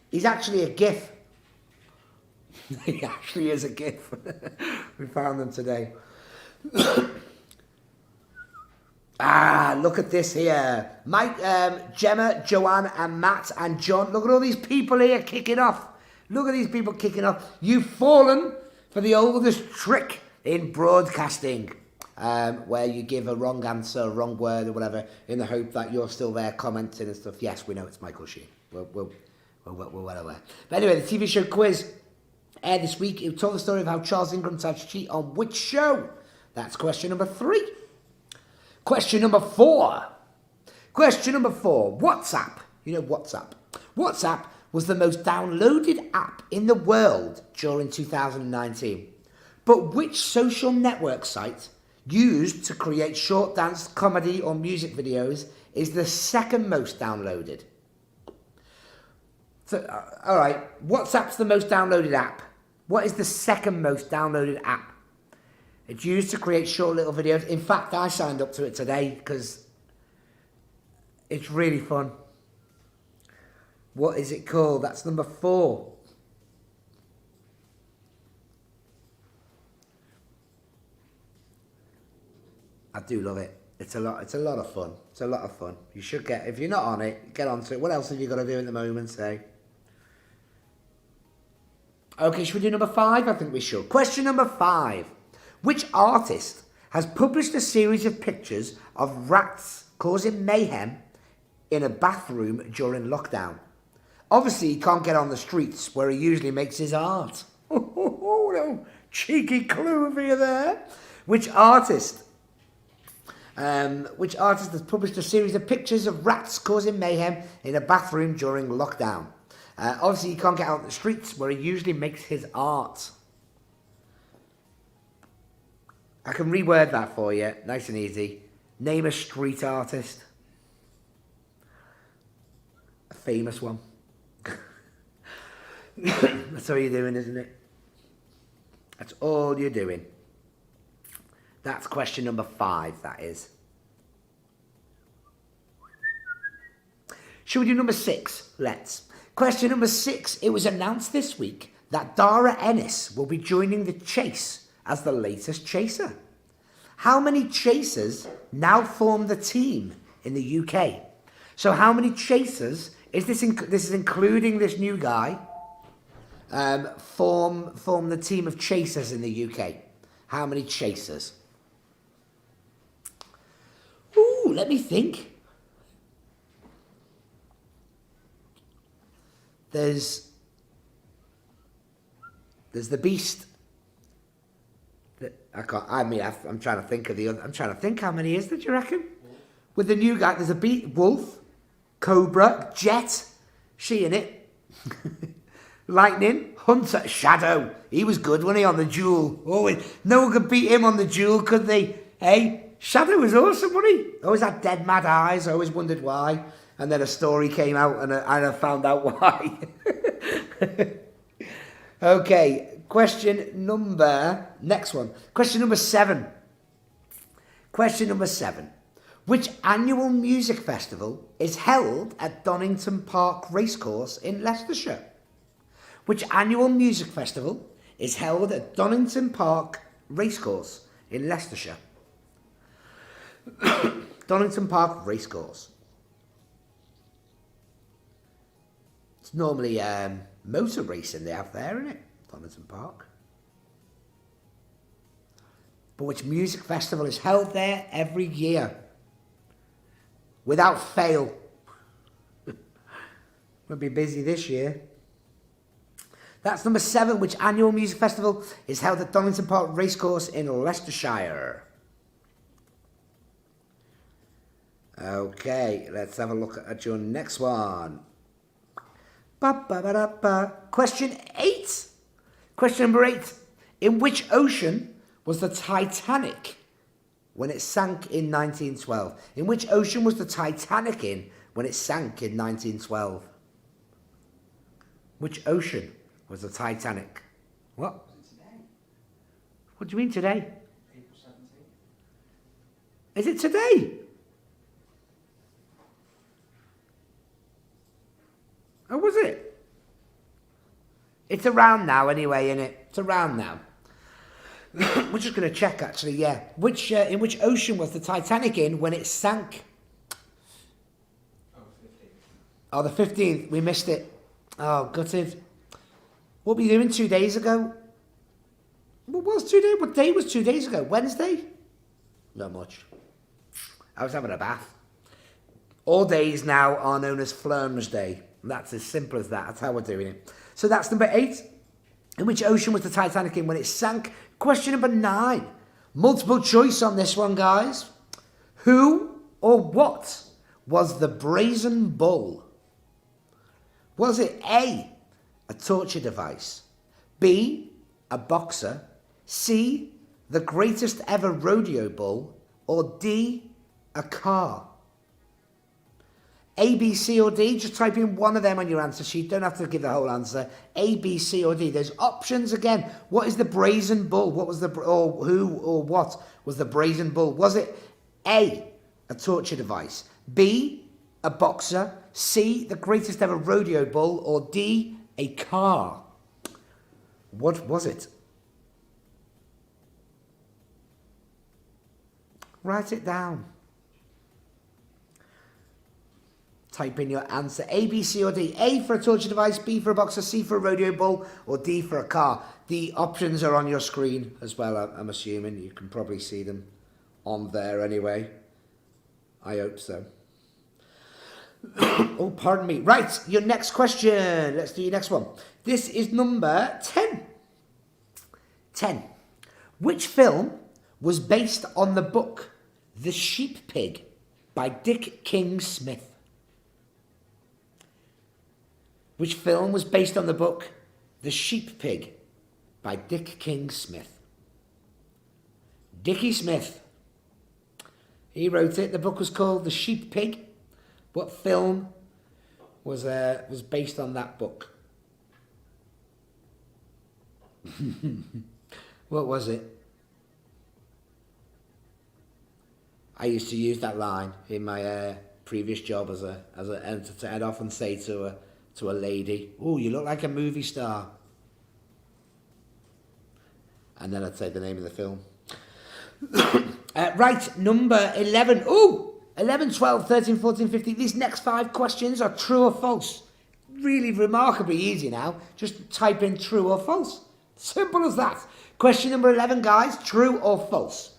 He's actually a GIF. He actually is a GIF. We found them today. Look at this here. Mike, Gemma, Joanne, and Matt, and John. Look at all these people here kicking off. Look at these people kicking off. You've fallen for the oldest trick in broadcasting, where you give a wrong answer, a wrong word, or whatever, in the hope that you're still there commenting and stuff. Yes, we know it's Michael Sheen. We're well aware. But anyway, the TV show Quiz aired this week. It told the story of how Charles Ingram tried to cheat on which show? That's question number 3. Question number 4. Question number 4. WhatsApp. You know WhatsApp. WhatsApp was the most downloaded app in the world during 2019. But which social network site used to create short dance, comedy or music videos is the second most downloaded? So, alright, WhatsApp's the most downloaded app. What is the second most downloaded app? It's used to create short little videos. In fact, I signed up to it today because it's really fun. What is it called? That's number 4. I do love it. It's a lot of fun. It's a lot of fun. You should if you're not on it, get onto it. What else have you got to do at the moment, say? Okay, should we do number 5? I think we should. Question number 5. Which artist has published a series of pictures of rats causing mayhem in a bathroom during lockdown? Obviously, he can't get on the streets where he usually makes his art. Oh, no cheeky clue over you there. Which artist has published a series of pictures of rats causing mayhem in a bathroom during lockdown? Obviously, he can't get out on the streets where he usually makes his art. I can reword that for you, nice and easy. Name a street artist. A famous one. That's all you're doing, isn't it? That's all you're doing. That's question number 5, that is. Should we do number 6? Let's. Question number 6. It was announced this week that Dara Ennis will be joining the chase as the latest chaser. How many chasers now form the team in the UK? So how many chasers is this? This is including this new guy. Form the team of chasers in the UK. How many chasers? Ooh, let me think. There's the Beast. I can't. I mean, I'm trying to think of the other. I'm trying to think how many is there. Do you reckon? With the new guy, there's a beat Wolf, Cobra, Jet. She in it. Lightning, Hunter, Shadow. He was good, wasn't he, on the Duel? Always. No one could beat him on the Duel, could they? Hey, Shadow was awesome, wasn't he? Always had dead mad eyes. I always wondered why. And then a story came out, and I found out why. Okay, next one. Question number 7. Question number 7. Which annual music festival is held at Donington Park Racecourse in Leicestershire? Which annual music festival is held at Donington Park Racecourse in Leicestershire? Donington Park Racecourse. It's normally motor racing they have there, isn't it? Donington Park. But which music festival is held there every year? Without fail. We'll be busy this year. That's number 7. Which annual music festival is held at Donington Park Racecourse in Leicestershire? Okay, let's have a look at your next one. Question 8. Question number 8. In which ocean was the Titanic when it sank in 1912? In which ocean was the Titanic in when it sank in 1912? Which ocean was the Titanic? What? Was it today? What do you mean today? April 17th. Is it today? Oh, was it? It's around now anyway, isn't it? It's around now. We're just going to check, actually, yeah. In which ocean was the Titanic in when it sank? Oh, 15th. Oh, the 15th. We missed it. Oh, gutted. What were you doing 2 days ago? What day was 2 days ago? Wednesday? Not much. I was having a bath. All days now are known as Flirm's Day. That's as simple as that. That's how we're doing it. So that's number 8. In which ocean was the Titanic in when it sank? Question number 9. Multiple choice on this one, guys. Who or what was the Brazen Bull? Was it A, a torture device, B, a boxer, C, the greatest ever rodeo bull, or D, a car? A, B, C, or D. Just type in one of them on your answer sheet. Don't have to give the whole answer. A, B, C, or D. There's options again. What is the Brazen Bull? What was or who or what was the Brazen Bull? Was it A, a torture device, B, a boxer, C, the greatest ever rodeo bull, or D, a car? What was it? Write it down. Type in your answer. A, B, C, or D. A for a torture device, B for a boxer, C for a rodeo bull, or D for a car. The options are on your screen as well, I'm assuming. You can probably see them on there anyway. I hope so. Oh, pardon me. Right, your next question. Let's do your next one. This is number 10. 10. Which film was based on the book The Sheep Pig by Dick King Smith? Which film was based on the book The Sheep Pig by Dick King Smith? Dickie Smith. He wrote it. The book was called The Sheep Pig. What film was based on that book? What was it? I used to use that line in my previous job as a editor. I'd often say to a lady, "Oh, you look like a movie star." And then I'd say the name of the film. Right, number 11. Oh, 11, 12, 13, 14, 15. These next 5 questions are true or false. Really remarkably easy now. Just type in true or false. Simple as that. Question number 11, guys. True or false?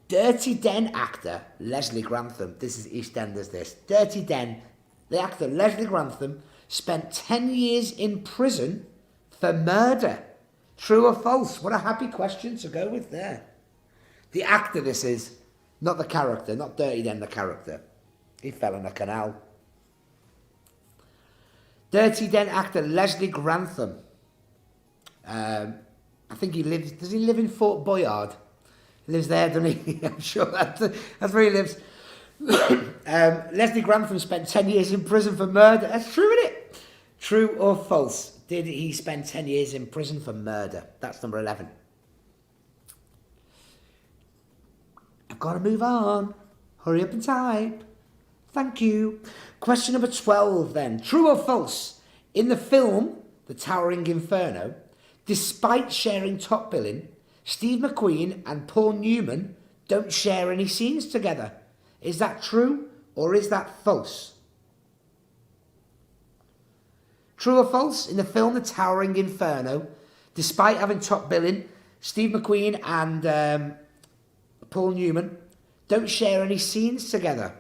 Dirty Den actor Leslie Grantham. This is EastEnders, this. Dirty Den, the actor Leslie Grantham, spent 10 years in prison for murder. True or false? What a happy question to go with there. The actor this is, not the character, not Dirty Den the character. He fell in a canal. Dirty Den actor Leslie Grantham. I think he lives, does he live in Fort Boyard? He lives there, doesn't he? I'm sure that's where he lives. Leslie Grantham spent 10 years in prison for murder. That's true, isn't it? True or false? Did he spend 10 years in prison for murder? That's number 11. I've got to move on. Hurry up and type. Thank you. Question number 12 then. True or false? In the film, The Towering Inferno, despite sharing top billing, Steve McQueen and Paul Newman don't share any scenes together. Is that true or is that false? True or false? In the film The Towering Inferno, despite having top billing, Steve McQueen and Paul Newman don't share any scenes together.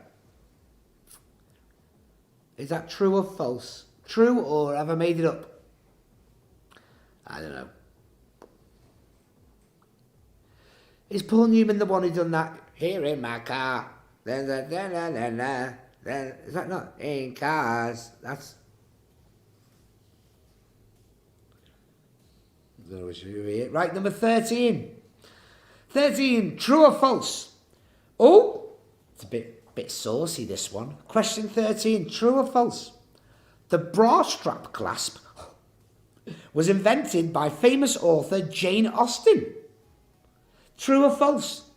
Is that true or false? True, or have I made it up? I don't know. Is Paul Newman the one who done that? Here in my car. Is that not in cars? That's... Right, number 13. 13, true or false? Oh, it's a bit saucy, this one. Question 13, true or false? The bra strap clasp was invented by famous author Jane Austen. True or false?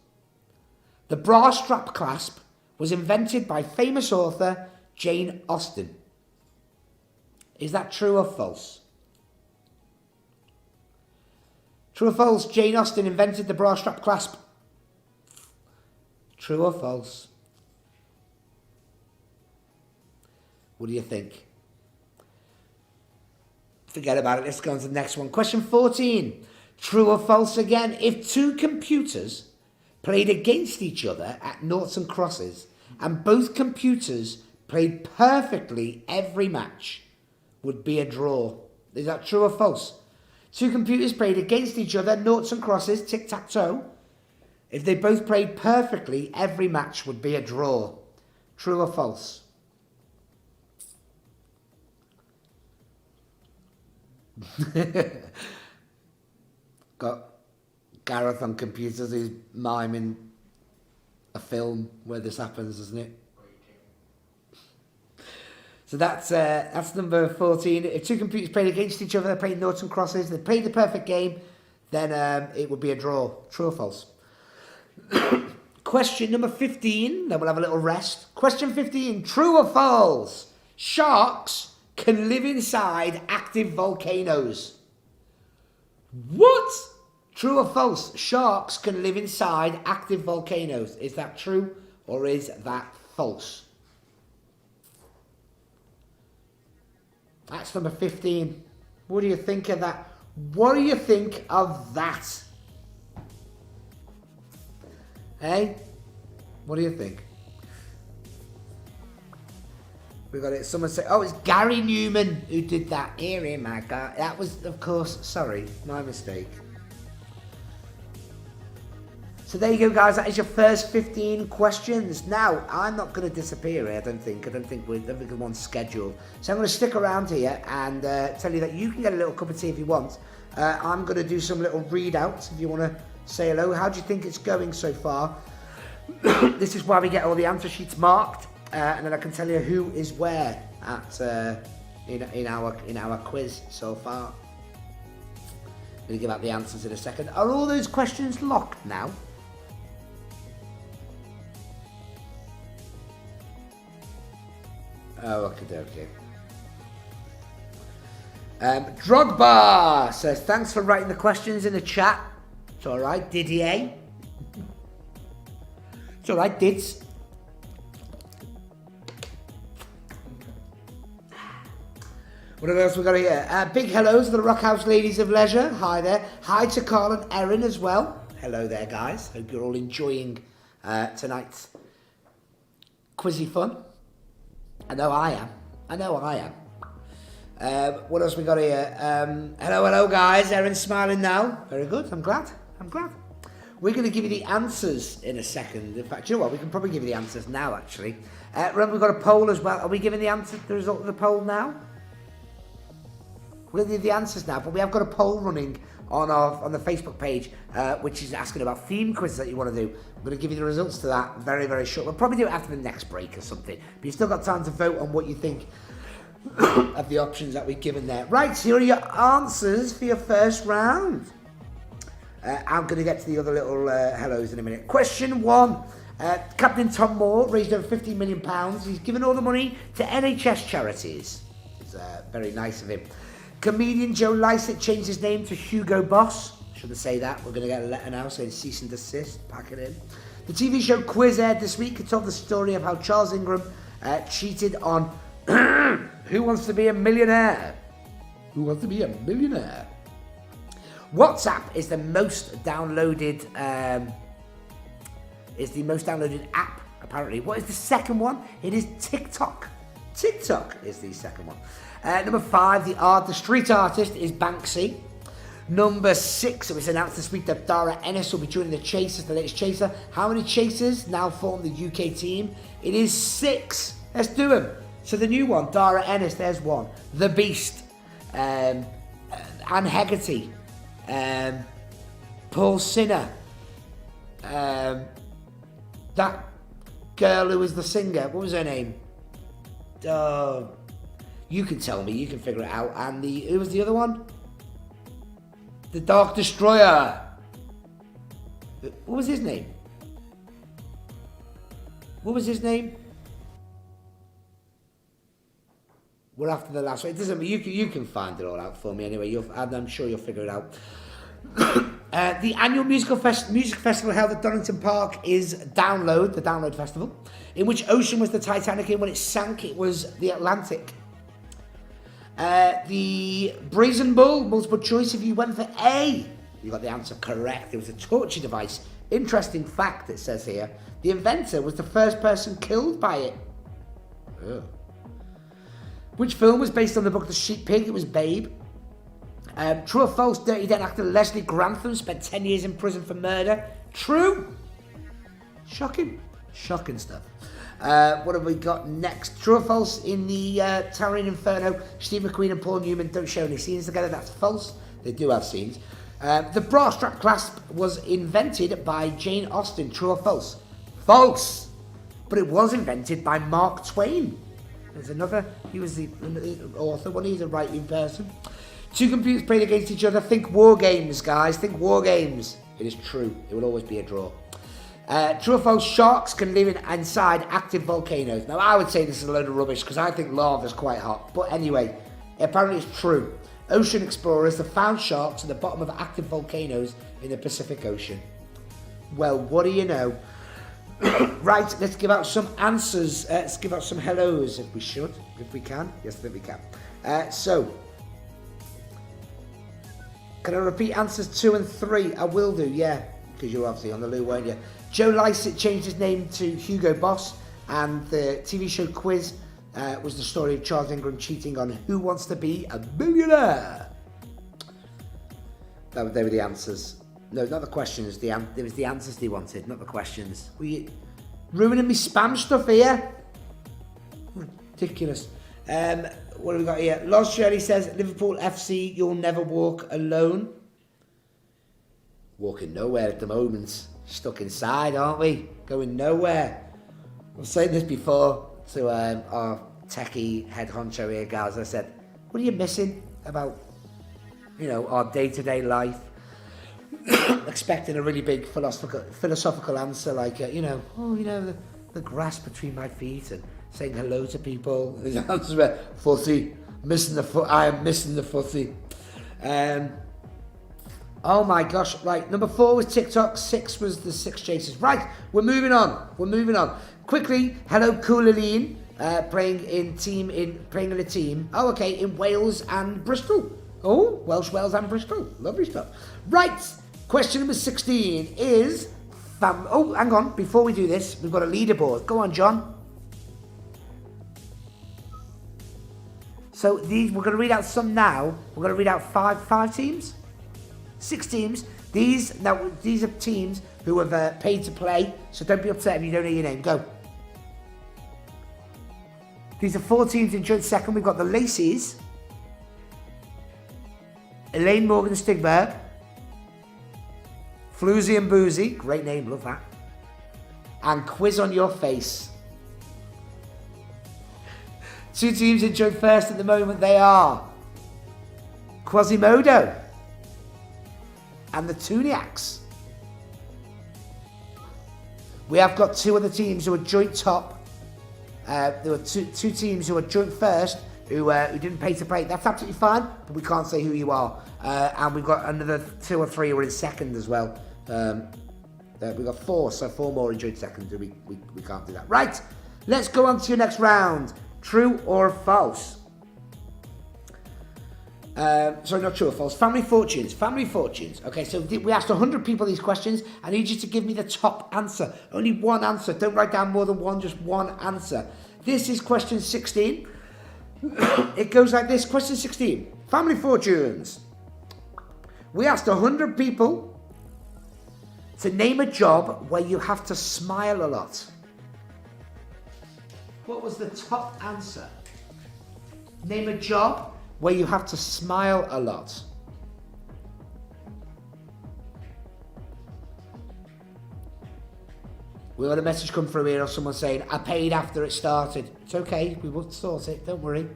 The bra strap clasp was invented by famous author Jane Austen. Is that true or false? True or false? Jane Austen invented the bra strap clasp. True or false? What do you think? Forget about it. Let's go on to the next one. Question 14. True or false again? If two computers played against each other at noughts and crosses, and both computers played perfectly every match, would be a draw. Is that true or false? Two computers played against each other, noughts and crosses, tic-tac-toe. If they both played perfectly, every match would be a draw. True or false? Got Gareth on computers who's miming a film where this happens, isn't it? So that's number 14. If two computers played against each other, they're playing noughts and crosses, they played the perfect game, then it would be a draw. True or false? Question number 15, then we'll have a little rest. Question 15, true or false? Sharks can live inside active volcanoes. What? True or false? Sharks can live inside active volcanoes. Is that true or is that false? That's number 15. What do you think of that? What do you think of that? Hey? What do you think? We got it. Someone said, oh, it's Gary Newman who did that. Here in my car. That was, of course, sorry, my mistake. So there you go, guys. That is your first 15 questions. Now, I'm not going to disappear here, I don't think. I don't think we're on schedule. So I'm going to stick around here and tell you that you can get a little cup of tea if you want. I'm going to do some little readouts if you want to say hello. How do you think it's going so far? This is why we get all the answer sheets marked. And then I can tell you who is where at in our quiz so far. I'm going to give out the answers in a second. Are all those questions locked now? Oh, okay. Drogba says, thanks for writing the questions in the chat. It's all right, Didier. It's all right, Dids. What else we got here? Big hellos to the Rockhouse Ladies of Leisure. Hi there. Hi to Carl and Erin as well. Hello there, guys. Hope you're all enjoying tonight's quizzy fun. I know I am. What else we got here? Hello, guys. Erin's smiling now. Very good. I'm glad. We're going to give you the answers in a second. In fact, you know what? We can probably give you the answers now, actually. Remember, we've got a poll as well. Are we giving the result of the poll now? We'll give the answers now, but we have got a poll running on the Facebook page, which is asking about theme quizzes that you want to do. I'm going to give you the results to that very, very short. We'll probably do it after the next break or something. But you've still got time to vote on what you think of the options that we've given there. Right, here are your answers for your first round. I'm going to get to the other little hellos in a minute. Question 1. Captain Tom Moore raised over £15 million. He's given all the money to NHS charities. It's very nice of him. Comedian Joe Lycett changed his name to Hugo Boss. Shouldn't say that. We're going to get a letter now saying cease and desist. Pack it in. The TV show Quiz aired this week. It told the story of how Charles Ingram cheated on Who Wants to Be a Millionaire? Who Wants to Be a Millionaire? WhatsApp is the most downloaded app, apparently. What is the second one? It is TikTok. TikTok is the second one. Number 5, the street artist is Banksy. Number 6, it was announced this week that Dara Ennis will be joining the Chasers, the latest Chaser. How many Chasers now form the UK team? It is 6. Let's do them. So the new one, Dara Ennis, there's one. The Beast. Anne Hegarty. Paul Sinner. That girl who was the singer, what was her name? You can tell me, you can figure it out. And who was the other one? The Dark Destroyer. What was his name? What was his name? We're after the last one. It doesn't. You can find it all out for me anyway. I'm sure you'll figure it out. The annual music festival held at Donington Park is the Download Festival. In which ocean was the Titanic in? When it sank, it was the Atlantic. The Brazen Bull, multiple choice. If you went for A, you got the answer correct. It was a torture device. Interesting fact, it says here. The inventor was the first person killed by it. Ugh. Which film was based on the book The Sheep Pig? It was Babe. True or false, Dirty Dead actor Leslie Grantham spent 10 years in prison for murder? True. Shocking stuff. What have we got next? True or false, in the Towering Inferno, Steve McQueen and Paul Newman don't show any scenes together? That's false. They do have scenes. The bra strap clasp was invented by Jane Austen. True or false? False. But it was invented by Mark Twain. There's another. He was the author. He's a writing person. Two computers played against each other. Think war games, guys. Think war games. It is true. It will always be a draw. True or false, sharks can live inside active volcanoes. Now, I would say this is a load of rubbish because I think lava is quite hot. But anyway, apparently it's true. Ocean explorers have found sharks at the bottom of active volcanoes in the Pacific Ocean. Well, what do you know? Right, let's give out some answers. Let's give out some hellos if we can. Yes, I think we can. So, can I repeat answers 2 and 3? I will do, yeah, because you're obviously on the loo, weren't you? Joe Lycett changed his name to Hugo Boss, and the TV show Quiz was the story of Charles Ingram cheating on Who Wants to Be a Millionaire. They were the answers. No, not the questions. It was the answers they wanted, not the questions. Were you ruining me spam stuff here? Ridiculous. What have we got here? Loz Shirley says, Liverpool FC, you'll never walk alone. Walking nowhere at the moment. Stuck inside, aren't we? Going nowhere. I've said this before to our techie head honcho here, guys. I said, what are you missing about, our day-to-day life? Expecting a really big philosophical answer like, the grass between my feet and saying hello to people. His answers were, footy, I am missing the footy. Oh my gosh, right, number 4 was TikTok, 6 was the 6 Chasers. Right, we're moving on. Quickly, hello Coolileen, playing in a team. Oh, okay, in Wales and Bristol. Oh, Welsh, Wales and Bristol. Lovely stuff. Right, question number 16 is... Oh, hang on. Before we do this, we've got a leaderboard. Go on, John. So we're going to read out some now. We're going to read out five teams. 6 teams. These are teams who have paid to play, so don't be upset if you don't know your name. Go. These are 4 teams in joint second. We've got the Lacey's, Elaine Morgan Stigberg, Floozy and Boozy, great name, love that, and Quiz on Your Face. 2 teams in joint first at the moment, they are Quasimodo and the Tuniacs. We have got 2 other teams who are joint top. There were two teams who are joint first who didn't pay to play. That's absolutely fine, but we can't say who you are. And we've got another 2 or 3 who are in second as well. We've got 4, so 4 more in joint second. We can't do that. Right, let's go on to your next round. True or false? Sorry, not true or false. Family fortunes. Family fortunes. Okay, so we asked 100 people these questions. I need you to give me the top answer. Only one answer. Don't write down more than one, just one answer. This is question 16. It goes like this. Question 16. Family fortunes. We asked 100 people to name a job where you have to smile a lot. What was the top answer? Name a job where you have to smile a lot. We had a message come through here of someone saying, I paid after it started. It's okay, we will sort it, don't worry.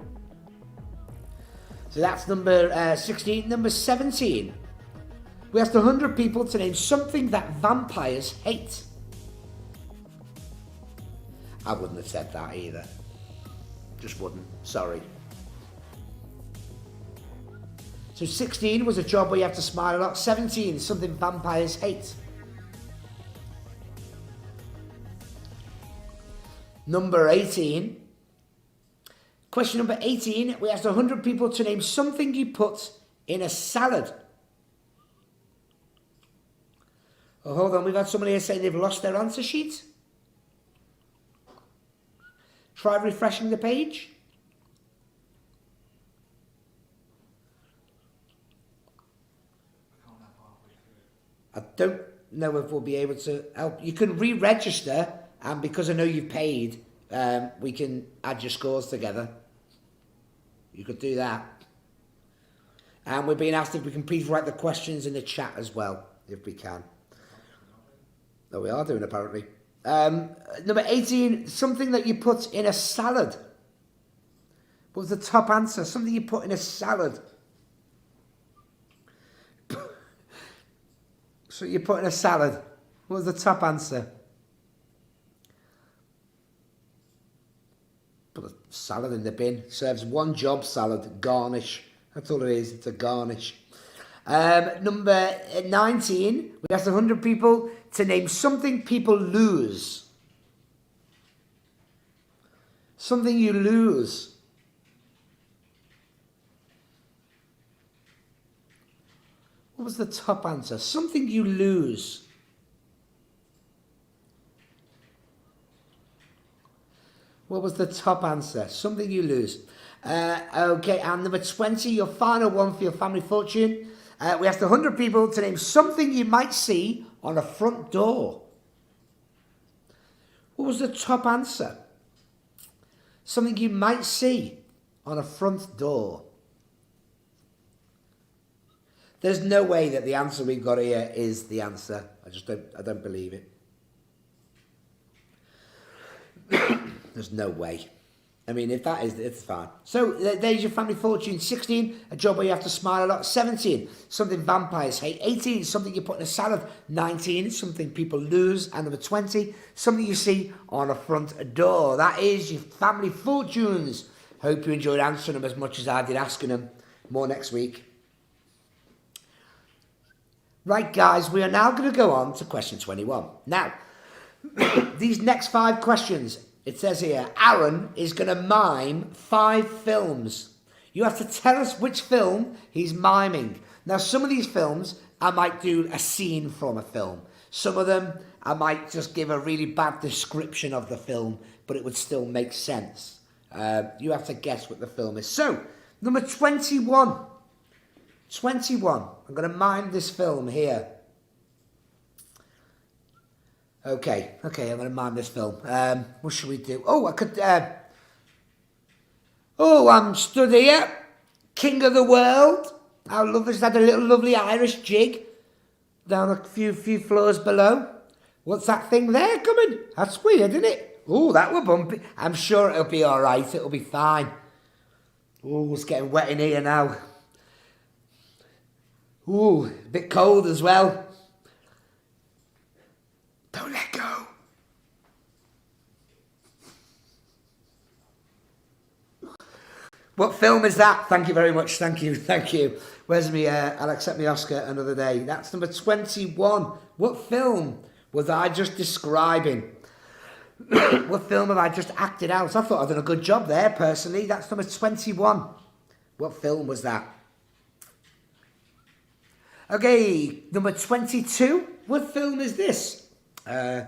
So that's number 16. Number 17. We asked 100 people to name something that vampires hate. I wouldn't have said that either. Just wouldn't, sorry. So 16 was a job where you have to smile a lot. 17 is something vampires hate. Number 18. Question number 18. We asked 100 people to name something you put in a salad. Oh, hold on. We've had someone here saying they've lost their answer sheet. Try refreshing the page. I don't know if we'll be able to help. You can re-register, and because I know you've paid, we can add your scores together. You could do that. And we're being asked if we can please write the questions in the chat as well, if we can. No, we are doing apparently. Number 18, something that you put in a salad. What was the top answer? Something you put in a salad. So you put in a salad. What was the top answer? Put a salad in the bin. Serves one job, salad. Garnish. That's all it is. It's a garnish. Number 19. We asked 100 people to name something people lose. Something you lose. What was the top answer? Something you lose. What was the top answer? Something you lose. Okay, and number 20, your final one for your family fortune. We asked 100 people to name something you might see on a front door. What was the top answer? Something you might see on a front door. There's no way that the answer we've got here is the answer. I don't believe it. There's no way. I mean, if that is, it's fine. So there's your family fortune. 16, a job where you have to smile a lot. 17, something vampires hate. 18, something you put in a salad. 19, something people lose. And number 20, something you see on a front door. That is your family fortunes. Hope you enjoyed answering them as much as I did asking them. More next week. Right, guys, we are now going to go on to question 21. Now, these next 5 questions, it says here, Aaron is going to mime 5 films. You have to tell us which film he's miming. Now, some of these films, I might do a scene from a film. Some of them, I might just give a really bad description of the film, but it would still make sense. You have to guess what the film is. So, number 21. 21. I'm going to mime this film here. Okay, I'm going to mime this film. What should we do? Oh, I could... I'm stood here, king of the world. How lovely is that? A little lovely Irish jig down a few floors below. What's that thing there coming? That's weird, isn't it? Oh, that were bumpy. I'm sure it'll be all right. It'll be fine. Oh, it's getting wet in here now. Ooh, a bit cold as well. Don't let go. What film is that? Thank you very much. Thank you. Where's me? I'll accept my Oscar another day. That's number 21. What film was I just describing? What film have I just acted out? I thought I'd done a good job there, personally. That's number 21. What film was that? Okay, number 22. What film is this? Yeah,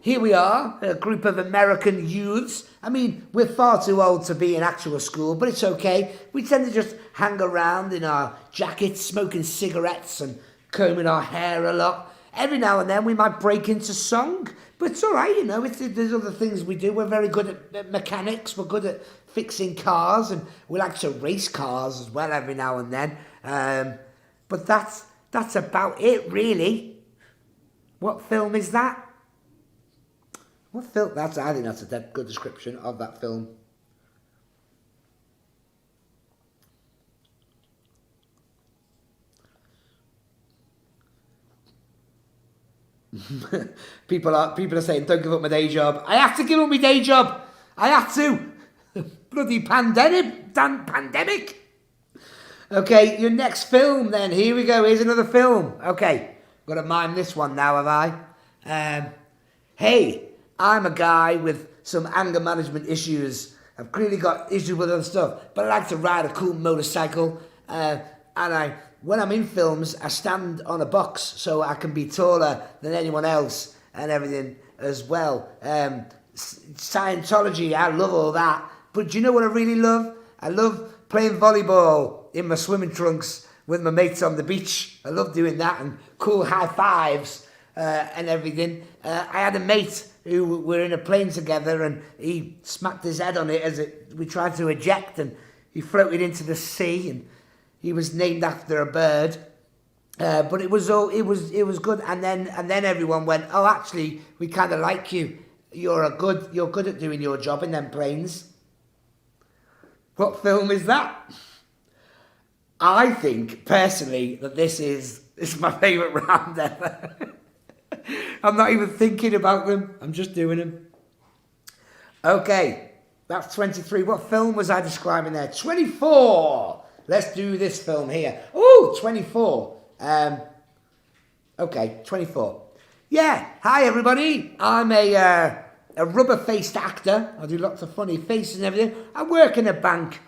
here we are, a group of American youths. I mean, we're far too old to be in actual school, but it's okay. We tend to just hang around in our jackets, smoking cigarettes and combing our hair a lot. Every now and then we might break into song, but it's all right, you know. There's other things we do. We're very good at mechanics. We're good at fixing cars, and we like to race cars as well every now and then. But that's about it, really. What film is that? What film? I think that's a good description of that film. People are saying, don't give up my day job. I have to give up my day job. I have to. Bloody pandemic. Okay, your next film then. Here we go. Here's another film. Okay, got to mime this one now, have I? Hey, I'm a guy with some anger management issues. I've clearly got issues with other stuff, but I like to ride a cool motorcycle. When I'm in films, I stand on a box so I can be taller than anyone else and everything as well. Scientology, I love all that. But do you know what I really love? I love playing volleyball in my swimming trunks with my mates on the beach. I love doing that, and cool high fives and everything. I had a mate who were in a plane together, and he smacked his head on it as we tried to eject, and he floated into the sea, and he was named after a bird. But it was good, and then everyone went, oh, actually, we kind of like you. You're good at doing your job in them planes. What film is that? I think personally that this is my favourite round ever. I'm not even thinking about them. I'm just doing them. Okay, that's 23. What film was I describing there? 24. Let's do this film here. Oh, 24. Okay, 24. Yeah, hi everybody. I'm a rubber-faced actor. I do lots of funny faces and everything. I work in a bank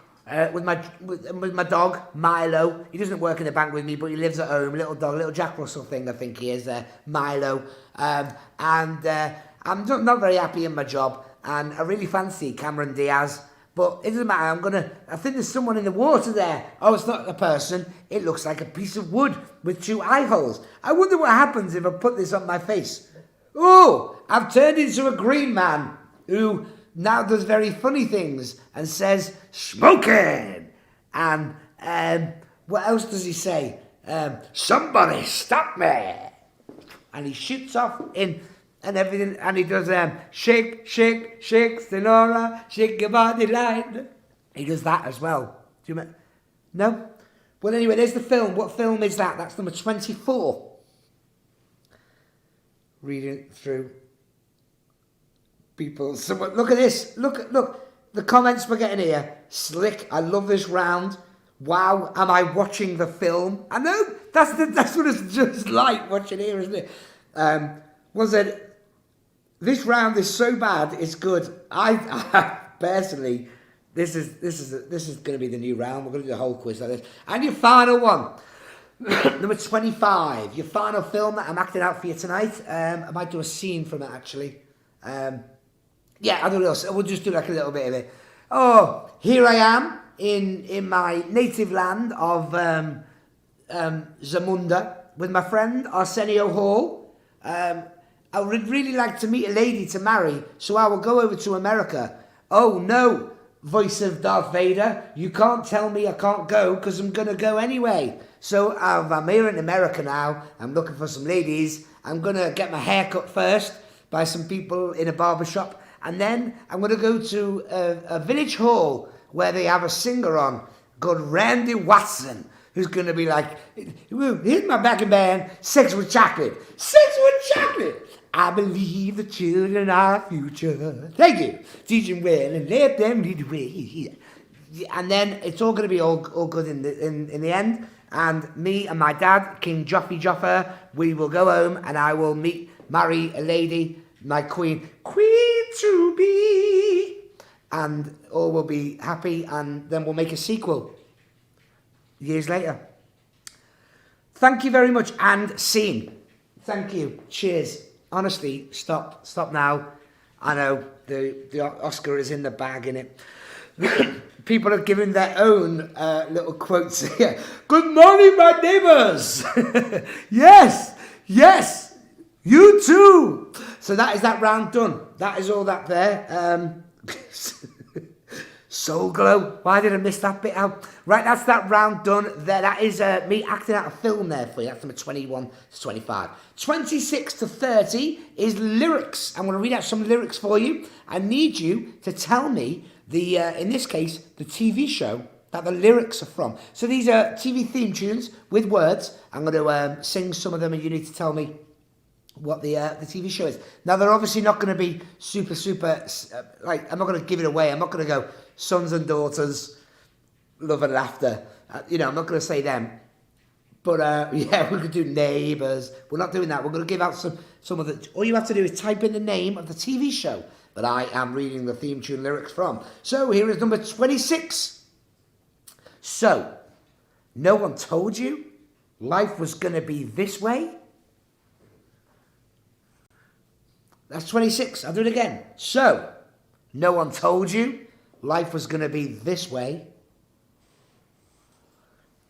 with my dog, Milo. He doesn't work in the bank with me, but he lives at home. Little dog, little Jack Russell thing, I think he is, Milo. And I'm not very happy in my job, and I really fancy Cameron Diaz. But it doesn't matter, I think there's someone in the water there. Oh, it's not a person. It looks like a piece of wood with two eye holes. I wonder what happens if I put this on my face. Oh, I've turned into a green man who now does very funny things and says, smoking. And what else does he say? Somebody stop me. And he shoots off in... and everything, and he does shake, shake, shake, Senora, shake your body line. He does that as well. Do you remember? No? Well, anyway, there's the film. What film is that? That's number 24. Reading through people. Someone, look at this. Look. The comments we're getting here. Slick. I love this round. Wow, am I watching the film? I know. That's what it's just like watching here, isn't it? Was it? This round is so bad, it's good. I personally, this is going to be the new round. We're going to do the whole quiz like this. And your final one, number 25. Your final film that I'm acting out for you tonight. I might do a scene from it actually. Yeah, I'll do a little. We'll just do like a little bit of it. Oh, here I am in my native land of Zamunda. with my friend Arsenio Hall. I would really like to meet a lady to marry, so I will go over to America. Oh no, voice of Darth Vader, you can't tell me I can't go because I'm going to go anyway. So I'm here in America now. I'm looking for some ladies. I'm going to get my hair cut first by some people in a barbershop. And then I'm going to go to a village hall where they have a singer on called Randy Watson, who's going to be like, here's my backing band, Sex with Chocolate. Sex with Chocolate. I believe the children are our future. Thank you. Teach them well and let them lead the way. And then it's all going to be all good in the end. And me and my dad, King Joffrey Joffer, we will go home and I will marry a lady, my queen to be. And all will be happy, and then we'll make a sequel years later. Thank you very much, and scene. Thank you. Cheers. Honestly, stop now. I know the Oscar is in the bag, innit? People are giving their own little quotes here. Good morning, my neighbours. Yes, you too. So that is that round done. That is all that there. Soul Glow. Why did I miss that bit out? Right, that's that round done. There, that is me acting out a film there for you. That's number 21 to 25. 26 to 30 is lyrics. I'm going to read out some lyrics for you. I need you to tell me the, in this case, the TV show that the lyrics are from. So these are TV theme tunes with words. I'm going to sing some of them, and you need to tell me what the TV show is. Now, they're obviously not going to be super, like, I'm not going to give it away. I'm not going to go Sons and Daughters, Love and Laughter. I'm not going to say them. But, yeah, we could do Neighbours. We're not doing that. We're going to give out some of the... All you have to do is type in the name of the TV show that I am reading the theme tune lyrics from. So, here is number 26. So, no one told you life was going to be this way? That's 26. I'll do it again. So, no one told you life was going to be this way.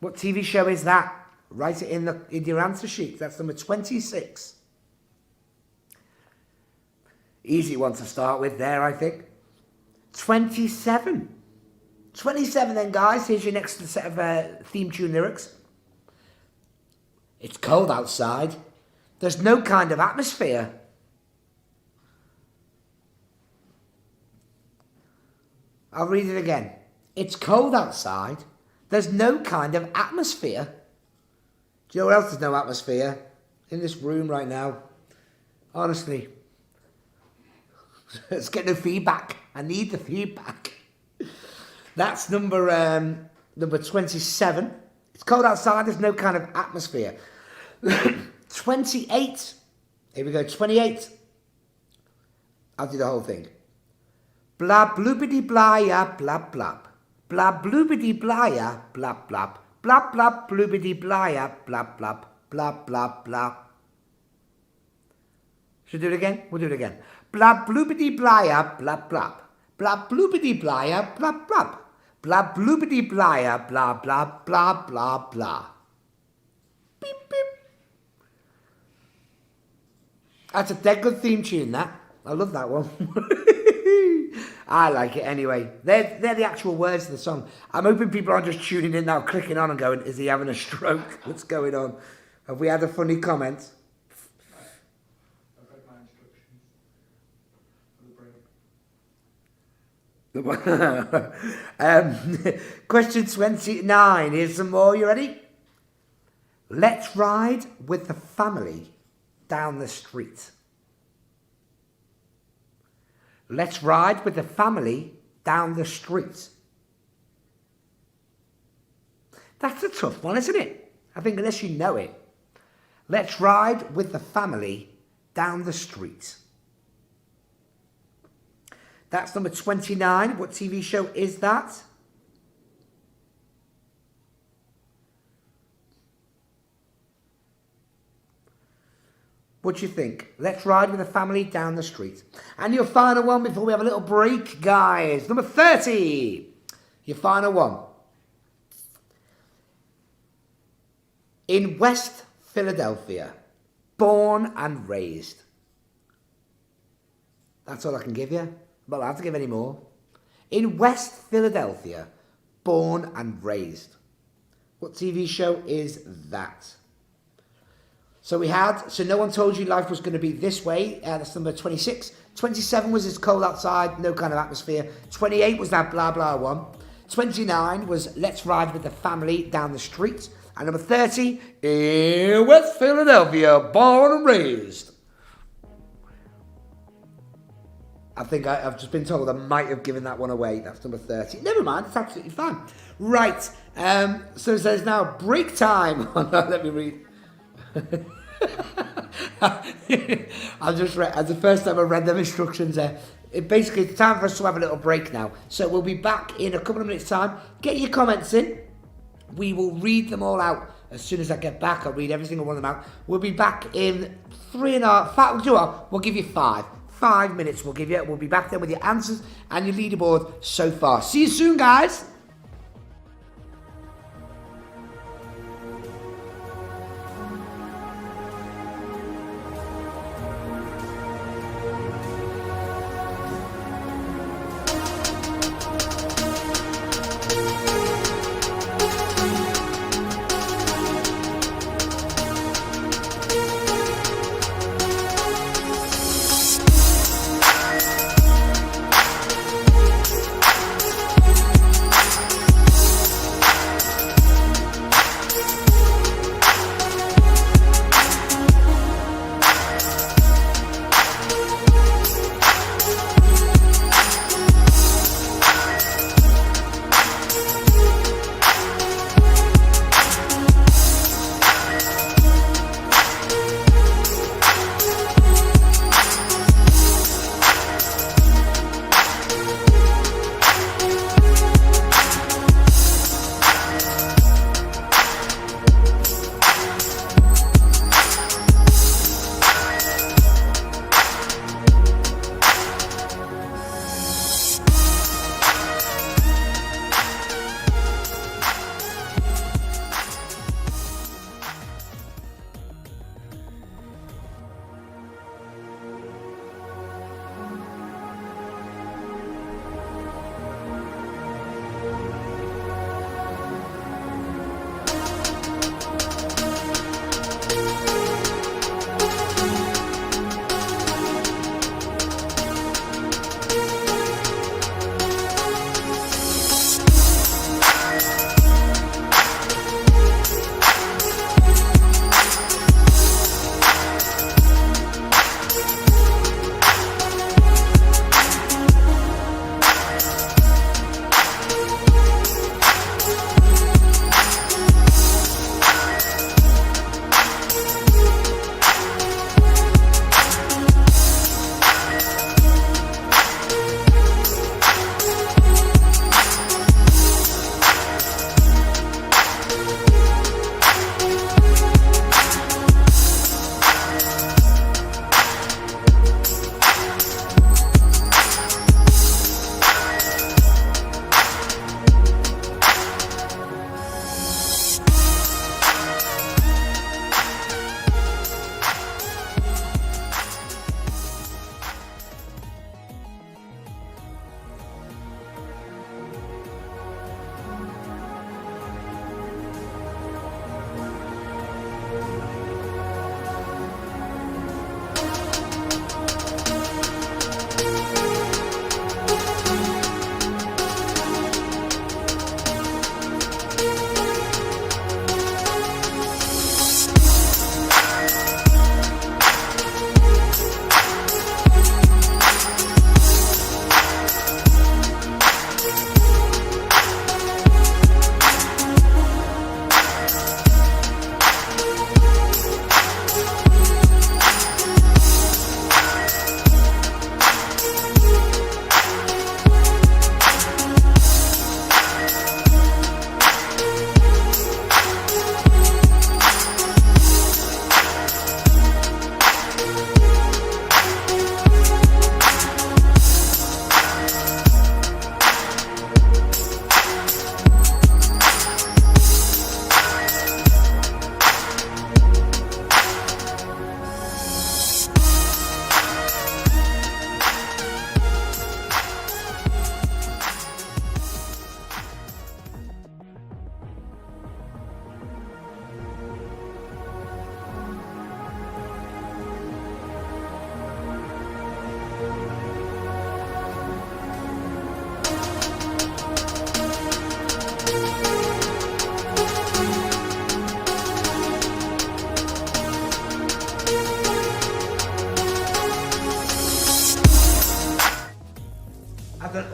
What TV show is that? Write it in your answer sheet. That's number 26. Easy one to start with there, I think. 27. 27 then, guys. Here's your next set of theme tune lyrics. It's cold outside. There's no kind of atmosphere. I'll read it again. It's cold outside. There's no kind of atmosphere. Do you know what else there's no atmosphere? In this room right now. Honestly. Let's get no feedback. I need the feedback. That's number 27. It's cold outside. There's no kind of atmosphere. 28. Here we go. 28. I'll do the whole thing. Blab bloopity blah ya blab blab. Blab bloopity blah ya blab blab. Blab blab bloopity blah ya blab blab. Blab blab blah. Should we do it again? We'll do it again. Blab bloopity blah ya blab blab. Blab bloopity blah ya blab blab. Blab bloopity blah ya blah blah blah blah blah. Beep beep. That's a dead good theme tune, that. I love that one. I like it anyway. They're the actual words of the song. I'm hoping people aren't just tuning in now, clicking on and going, is he having a stroke? What's going on? Have we had a funny comment? I've read my instructions for the break. Question 29. Here's some more. You ready? Let's ride with the family down the street. Let's ride with the family down the street. That's a tough one, isn't it? I think unless you know it. Let's ride with the family down the street. That's number 29. What TV show is that? What do you think? Let's ride with the family down the street. And your final one before we have a little break, guys. Number 30. Your final one. In West Philadelphia. Born and raised. That's all I can give you. I'm not allowed to give any more. In West Philadelphia. Born and raised. What TV show is that? So No One Told You Life Was Going to Be This Way. That's number 26. 27 was It's Cold Outside, no kind of atmosphere. 28 was that blah blah one. 29 was Let's Ride with the Family Down the Street. And number 30, in West Philadelphia, born and raised. I think I've just been told I might have given that one away. That's number 30. Never mind, it's absolutely fine. Right, so it says now break time. Let me read. I've just read, as the first time I read them instructions there. Basically, it's time for us to have a little break now. So we'll be back in a couple of minutes' time. Get your comments in. We will read them all out as soon as I get back. I'll read every single one of them out. We'll be back in 3.5. We'll give you 5. 5 minutes we'll give you. We'll be back there with your answers and your leaderboard so far. See you soon, guys.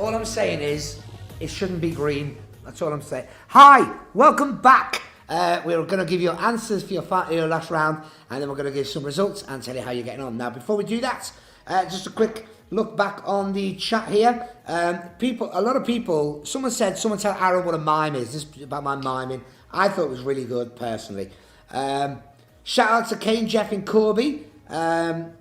all I'm saying is, it shouldn't be green. That's all I'm saying. Hi, welcome back. We're going to give you answers for your last round, and then we're going to give some results and tell you how you're getting on. Now, before we do that, just a quick look back on the chat here. A lot of people, someone tell Aaron what a mime is. This is about my miming. I thought it was really good, personally. Shout out to Kane, Jeff, and Corby. And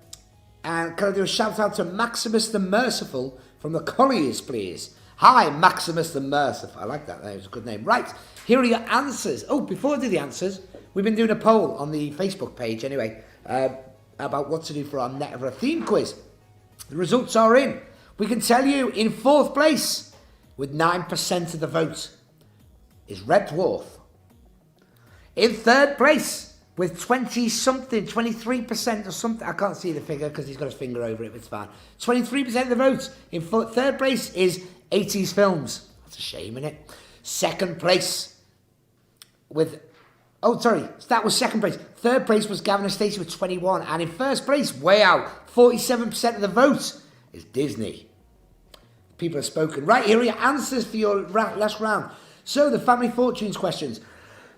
can I do a shout out to Maximus the Merciful from the Colliers, please? Hi, Maximus the Merciful. I like that. That was a good name. Right, here are your answers. Oh, before I do the answers, we've been doing a poll on the Facebook page anyway about what to do for our Net of a theme quiz. The results are in. We can tell you in 4th place with 9% of the vote is Red Dwarf. In 3rd place with 20-something, 23% or something. I can't see the figure because he's got his finger over it, but it's fine. 23% of the votes. In 3rd place is 80s films. That's a shame, isn't it? 2nd place with... Oh, sorry. That was 2nd place. 3rd place was Gavin and Stacey with 21. And in 1st place, way out, 47% of the vote is Disney. People have spoken. Right, here are your answers for your last round. So, the Family Fortunes questions.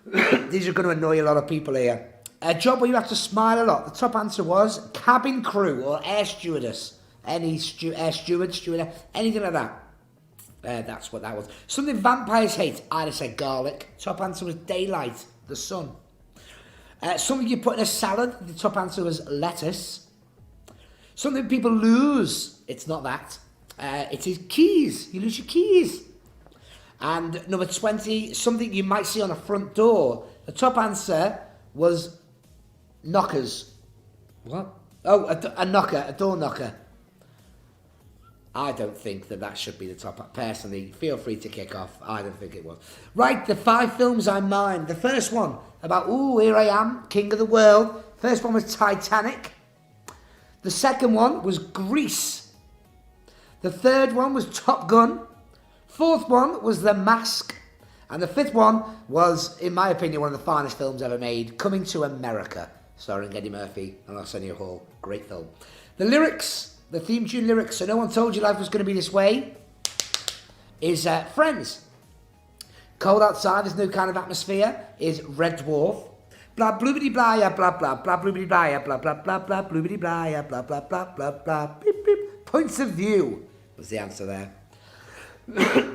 These are going to annoy a lot of people here. A job where you have to smile a lot. The top answer was cabin crew or air stewardess. Air stewardess, anything like that. That's what that was. Something vampires hate. I'd have said garlic. Top answer was daylight, the sun. Something you put in a salad. The top answer was lettuce. Something people lose. It's not that. It is keys. You lose your keys. And number 20, something you might see on a front door. The top answer was knockers. What? Oh, a knocker, a door knocker. I don't think that should be the top. Personally, feel free to kick off. I don't think it was. Right, the 5 films I mind. The first one, about, here I am, king of the world. First one was Titanic. The second one was Grease. The 3rd one was Top Gun. 4th one was The Mask. And the 5th one was, in my opinion, one of the finest films ever made, Coming to America, starring Eddie Murphy and Arsenio Hall. Great film. The lyrics, the theme tune lyrics, So No One Told You Life Was Going to Be This Way, is Friends. Cold Outside, There's No Kind of Atmosphere, is Red Dwarf. Blah, bloobity blah, ya, blah, blah, blah, bloobity blah, ya, blah, blah, blah, blah, bloobity blah, ya, blah, blah, blah, blah, blah, beep, beep. Points of View was the answer there.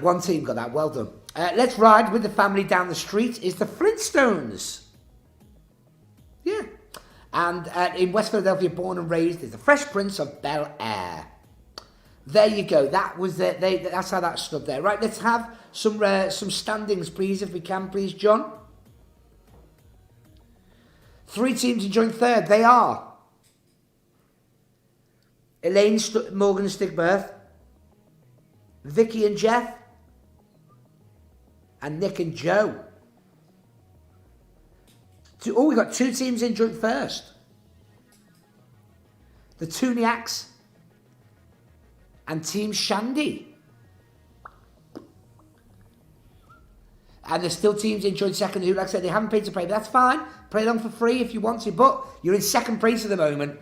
One team got that, well done. Let's Ride with the Family Down the Street is the Flintstones. Yeah. And in West Philadelphia, born and raised, is the Fresh Prince of Bel-Air. There you go. That was that's how that stood there. Right, let's have some standings, please, if we can, please, John. 3 teams enjoying 3rd. They are Elaine Morgan and Stigberth, Vicky and Jeff, and Nick and Joe. We got 2 teams in joint 1st. The Tuniacs and Team Shandy. And there's still teams in joint 2nd who, like I said, they haven't paid to play, but that's fine. Play along for free if you want to, but you're in 2nd place at the moment.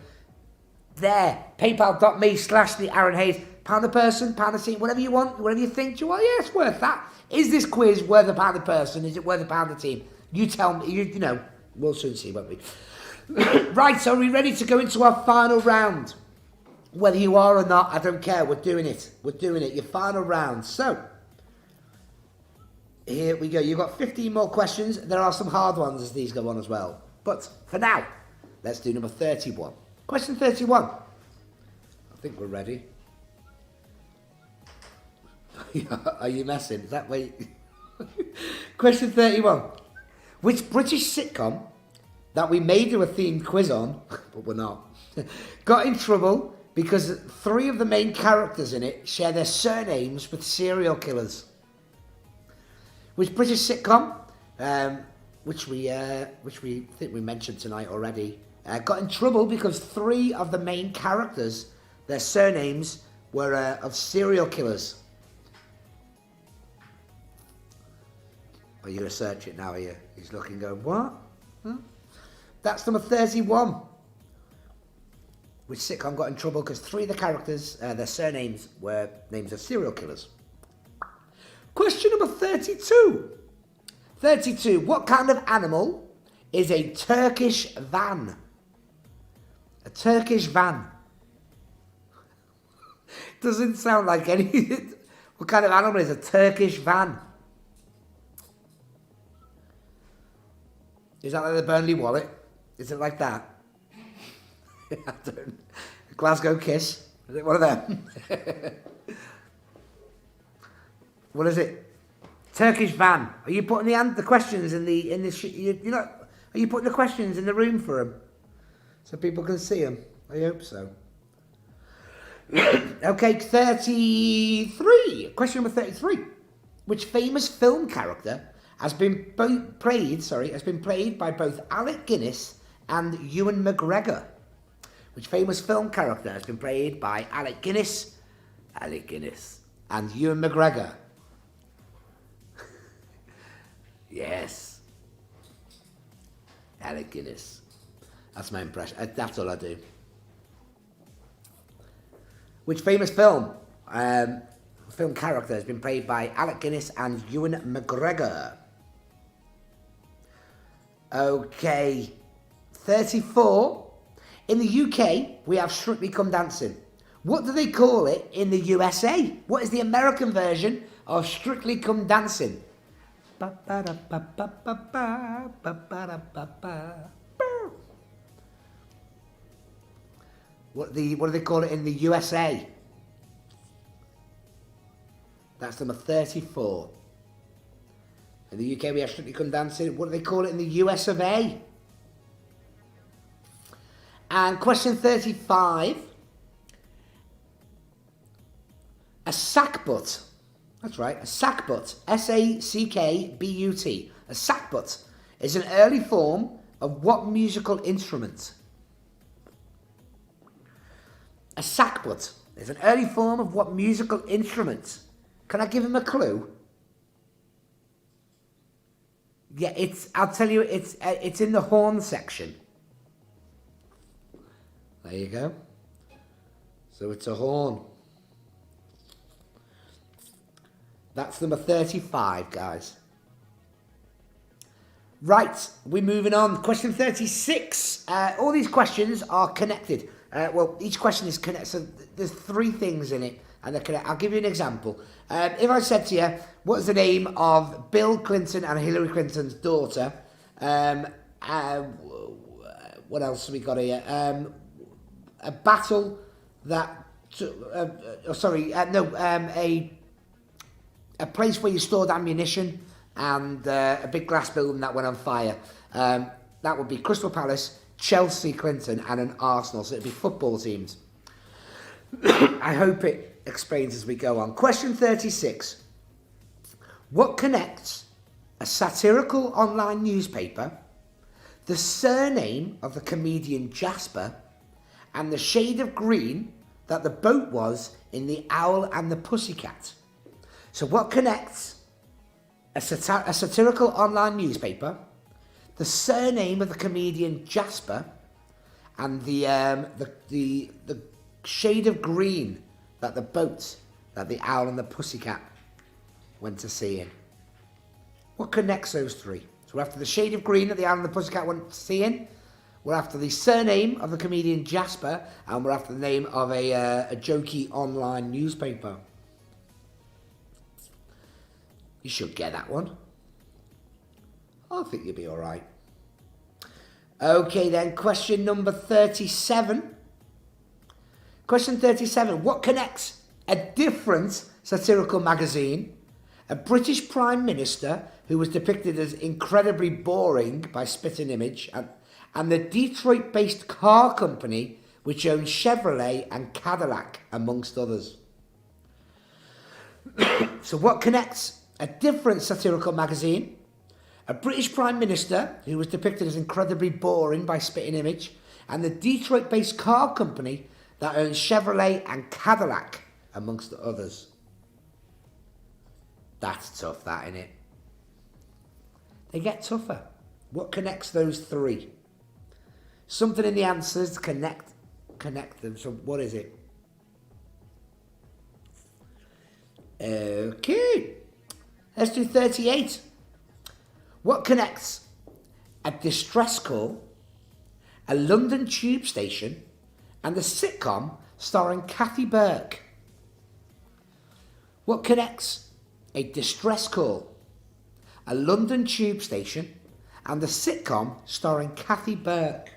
There, paypal.me/the Aaron Hayes. £1 a person, £1 a team, whatever you want, whatever you think. Yeah, it's worth that. Is this quiz worth £1 a person? Is it worth £1 a team? You tell me, you know, we'll soon see, won't we? Right, so are we ready to go into our final round? Whether you are or not, I don't care. We're doing it. We're doing it. Your final round. So, here we go. You've got 15 more questions. There are some hard ones as these go on as well. But for now, let's do number 31. Question 31. I think we're ready. Are you messing? Is that way? Question 31. Which British sitcom that we may do a themed quiz on, but we're not, got in trouble because 3 of the main characters in it share their surnames with serial killers? Which British sitcom, which we think we mentioned tonight already, got in trouble because 3 of the main characters, their surnames were of serial killers? Are you going to search it now, are you? He's looking, going, what? Huh? That's number 31. Which sitcom got in trouble because 3 of the characters, their surnames were names of serial killers? Question number 32. 32. What kind of animal is a Turkish van? A Turkish van. Doesn't sound like any... What kind of animal is a Turkish van? Is that like the Burnley wallet? Is it like that? I don't... Glasgow Kiss? Is it one of them? What is it? Turkish van. Are you putting the questions in the you're not? Are you putting the questions in the room for them, so people can see them? I hope so. Okay, 33. Question number 33. Which famous film character has been played by both Alec Guinness and Ewan McGregor? Which famous film character has been played by Alec Guinness, and Ewan McGregor? Yes. Alec Guinness. That's my impression. That's all I do. Which famous film character has been played by Alec Guinness and Ewan McGregor? Okay. 34. In the UK, we have Strictly Come Dancing. What do they call it in the USA? What is the American version of Strictly Come Dancing? What do they call it in the USA? That's number 34. In the UK, we have Strictly Come Dancing. What do they call it in the US of A? And question 35. A sackbut. That's right, a sackbut. S-A-C-K-B-U-T. A sackbut is an early form of what musical instrument? A sackbut is an early form of what musical instrument? Can I give him a clue? Yeah, I'll tell you, it's in the horn section. There you go. So it's a horn. That's number 35, guys. Right, we're moving on. Question 36. All these questions are connected. Well, each question is connected. So there's three things in it, and they're connected. I'll give you an example. If I said to you, what is the name of Bill Clinton and Hillary Clinton's daughter? What else have we got here? A battle that... a place where you stored ammunition and a big glass building that went on fire. That would be Crystal Palace, Chelsea, Clinton, and an Arsenal. So it'd be football teams. I hope it explains as we go on. Question 36. What connects a satirical online newspaper, the surname of the comedian Jasper, and the shade of green that the boat was in The Owl and the Pussycat? So what connects a satirical online newspaper, the surname of the comedian Jasper, and the shade of green that the boat that The Owl and the Pussycat went to sea in? What connects those three? So we're after the shade of green that The Owl and the Pussycat went to sea in. We're after the surname of the comedian Jasper, and we're after the name of a jokey online newspaper. You should get that one. I think you'll be all right. Okay then, question number 37. Question 37. What connects a different satirical magazine, a British Prime Minister who was depicted as incredibly boring by Spitting Image, and the Detroit-based car company which owns Chevrolet and Cadillac, amongst others? So what connects a different satirical magazine, a British Prime Minister who was depicted as incredibly boring by Spitting Image, and the Detroit-based car company that owns Chevrolet and Cadillac, amongst others? That's tough, that, innit? They get tougher. What connects those three? Something in the answers connect them. So what is it? Okay. Let's do 38. What connects a distress call, a London tube station, and a sitcom starring Kathy Burke? What connects a distress call, a London tube station, and a sitcom starring Kathy Burke?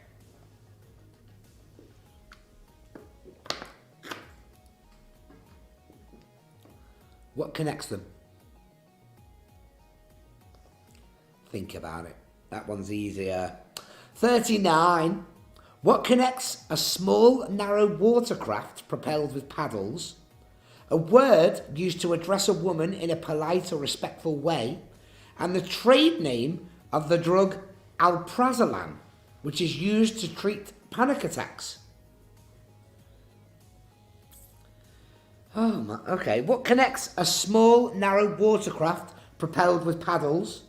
What connects them? Think about it. That one's easier. 39. What connects a small, narrow watercraft propelled with paddles, a word used to address a woman in a polite or respectful way, and the trade name of the drug alprazolam, which is used to treat panic attacks? Oh, my, okay. What connects a small, narrow watercraft propelled with paddles,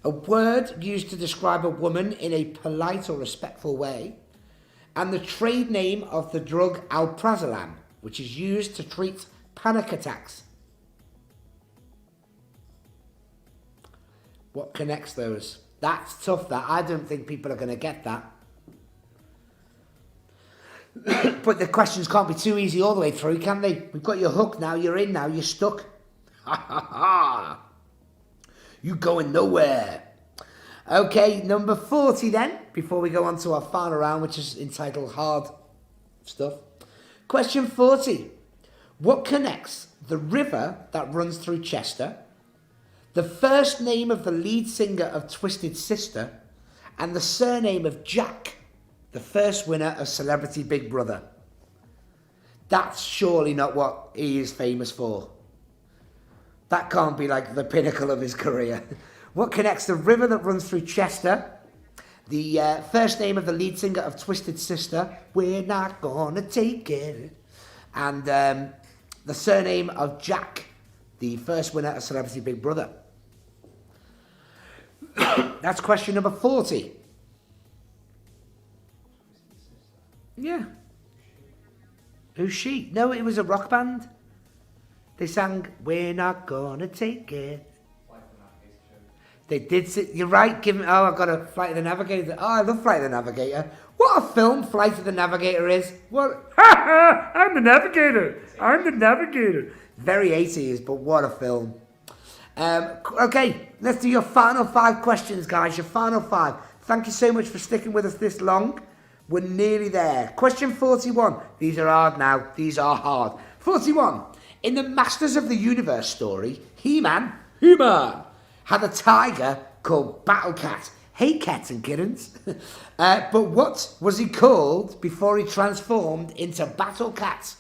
a word used to describe a woman in a polite or respectful way, and the trade name of the drug alprazolam, which is used to treat panic attacks? What connects those? That's tough, that. I don't think people are going to get that. But the questions can't be too easy all the way through, can they? We've got your hook now, you're in now, you're stuck. Ha ha ha! You going nowhere. Okay, number 40 then, before we go on to our final round, which is entitled Hard Stuff. Question 40. What connects the river that runs through Chester, the first name of the lead singer of Twisted Sister, and the surname of Jack, the first winner of Celebrity Big Brother? That's surely not what he is famous for. That can't be like the pinnacle of his career. What connects the river that runs through Chester, the first name of the lead singer of Twisted Sister, We're Not Gonna Take It, and the surname of Jack, the first winner of Celebrity Big Brother? That's question number 40. Yeah. Who's she? No, it was a rock band. They sang, We're Not Gonna Take It. They did say, you're right, give me, oh, I've got a Flight of the Navigator. Oh, I love Flight of the Navigator. What a film Flight of the Navigator is. What? I'm the Navigator. I'm the Navigator. Very 80s, but what a film. Okay, let's do your final 5 questions, guys. Your final 5. Thank you so much for sticking with us this long. We're nearly there. Question 41. These are hard now. These are hard. 41. In the Masters of the Universe story, He-Man had a tiger called Battle Cat. Hey, cats and kittens. But what was he called before he transformed into Battle Cat?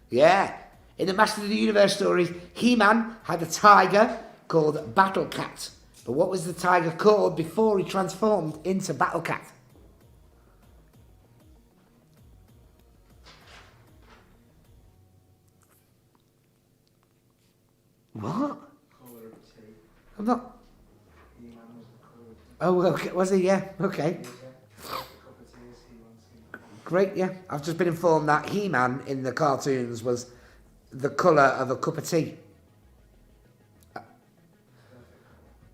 Yeah. In the Masters of the Universe story, He-Man had a tiger called Battle Cat. But what was the tiger called before he transformed into Battle Cat? What? Colour of tea. I'm not... He-Man was the colour. Oh, okay. Was he? Yeah. Okay. Yeah. A cup of tea as he wants to. Great, yeah. I've just been informed that He-Man in the cartoons was the colour of a cup of tea.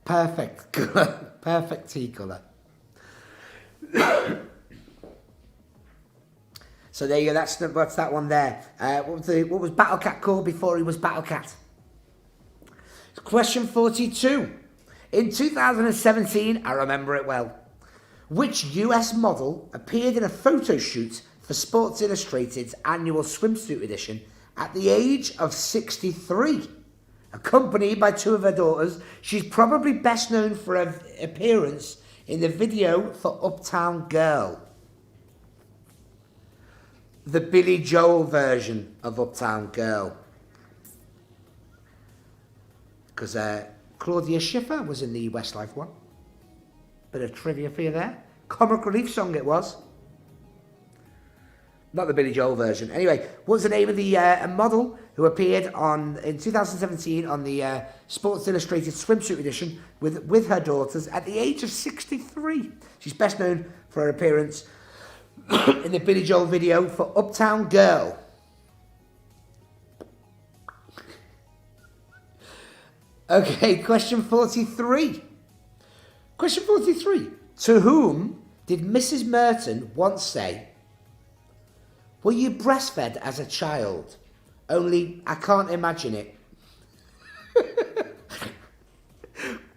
Perfect colour. Perfect tea colour. So there you go. That's that one there. What was Battle Cat called before he was Battle Cat? Question 42. In 2017, I remember it well, which US model appeared in a photo shoot for Sports Illustrated's annual swimsuit edition at the age of 63? Accompanied by 2 of her daughters, she's probably best known for her appearance in the video for Uptown Girl, the Billy Joel version of Uptown Girl. Because Claudia Schiffer was in the Westlife one. Bit of trivia for you there. Comic Relief song it was. Not the Billy Joel version. Anyway, what was the name of the model who appeared in 2017 on the Sports Illustrated swimsuit edition with her daughters at the age of 63? She's best known for her appearance in the Billy Joel video for Uptown Girl. Okay, question 43. Question 43. To whom did Mrs. Merton once say, "Were you breastfed as a child? Only I can't imagine it."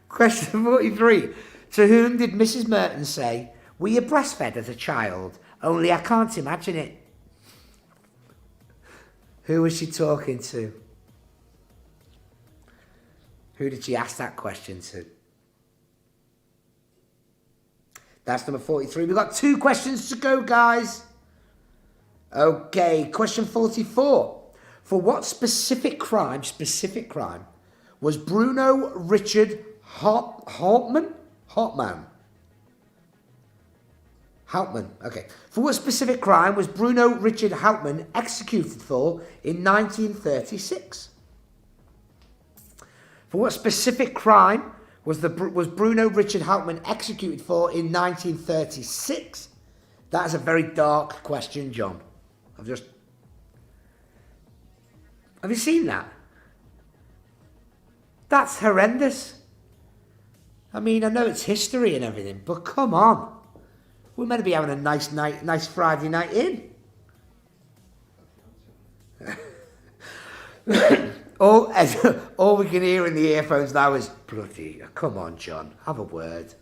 Question 43. To whom did Mrs. Merton say, "Were you breastfed as a child? Only I can't imagine it"? Who was she talking to? Who did she ask that question to? That's number 43. We've got 2 questions to go, guys. Okay, question 44. For what specific crime was Bruno Richard Hauptmann? Okay. For what specific crime was Bruno Richard Hauptmann executed for in 1936? For what specific crime was Bruno Richard Hauptmann executed for in 1936? That is a very dark question, John. Have you seen that? That's horrendous. I mean, I know it's history and everything, but come on. We're meant to be having a nice Friday night in. all we can hear in the earphones now is, bloody, come on, John, have a word.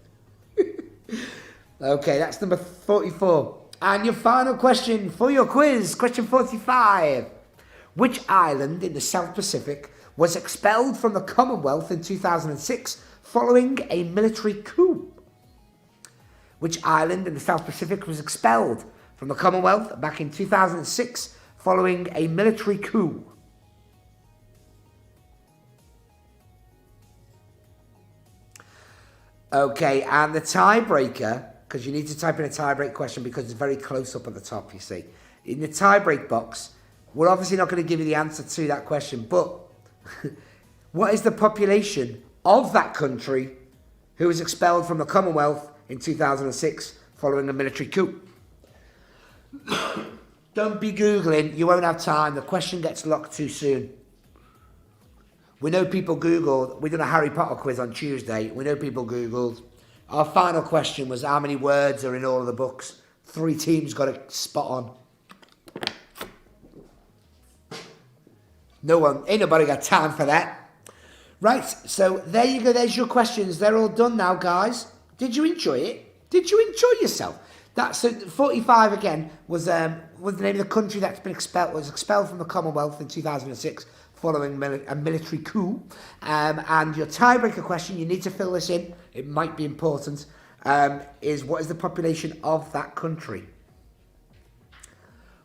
Okay, that's number 44. And your final question for your quiz, question 45. Which island in the South Pacific was expelled from the Commonwealth in 2006 following a military coup? Which island in the South Pacific was expelled from the Commonwealth back in 2006 following a military coup? Okay, and the tiebreaker, because you need to type in a tiebreak question because it's very close up at the top, you see. In the tiebreak box, we're obviously not going to give you the answer to that question, but what is the population of that country who was expelled from the Commonwealth in 2006 following a military coup? Don't be Googling, you won't have time, the question gets locked too soon. We know people Googled, we did a Harry Potter quiz on Tuesday, we know people Googled. Our final question was how many words are in all of the books. 3 teams got it spot on. Ain't nobody got time for that. Right, so there you go, there's your questions. They're all done now, guys. Did you enjoy it? Did you enjoy yourself? That's 45 again was the name of the country that's been expelled from the Commonwealth in 2006 following a military coup. And your tiebreaker question, you need to fill this in, it might be important, is what is the population of that country?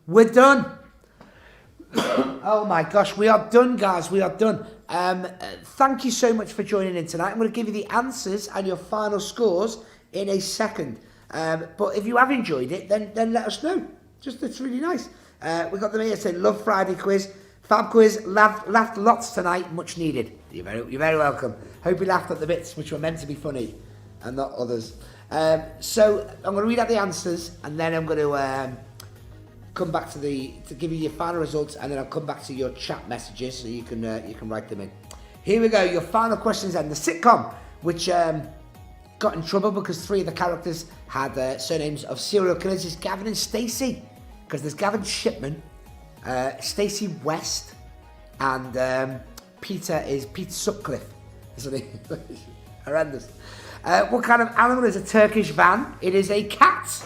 We're done. Oh my gosh, we are done, guys, we are done. Thank you so much for joining in tonight. I'm going to give you the answers and your final scores in a second. But if you have enjoyed it, then let us know. It's really nice. We got them here saying, love Friday quiz. Fab quiz, laughed lots tonight, much needed. You're very welcome. Hope you laughed at the bits which were meant to be funny and not others. So I'm going to read out the answers and then I'm going to come back to give you your final results, and then I'll come back to your chat messages so you can write them in. Here we go, your final questions then. The sitcom, which got in trouble because 3 of the characters had surnames of serial killers, is Gavin and Stacey. Because there's Gavin Shipman, Stacey West, and Peter Sutcliffe. Isn't he? Horrendous. What kind of animal is a Turkish van? It is a cat.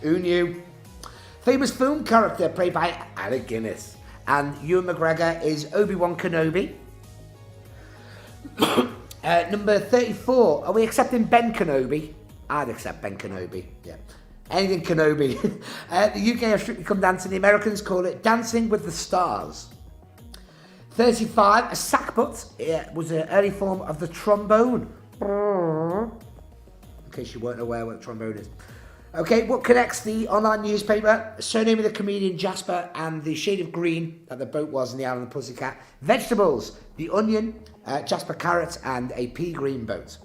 Who knew? Famous film character played by Alec Guinness. And Ewan McGregor is Obi-Wan Kenobi. Number 34. Are we accepting Ben Kenobi? I'd accept Ben Kenobi. Yeah. Anything Kenobi. The UK have Strictly Come Dancing. The Americans call it Dancing with the Stars. 35. A sackbut was an early form of the trombone. In case you weren't aware what a trombone is. Okay, what connects the online newspaper, surname of the comedian Jasper, and the shade of green that the boat was in the Island of Pussycat? Vegetables, the onion, Jasper carrots, and a pea green boat.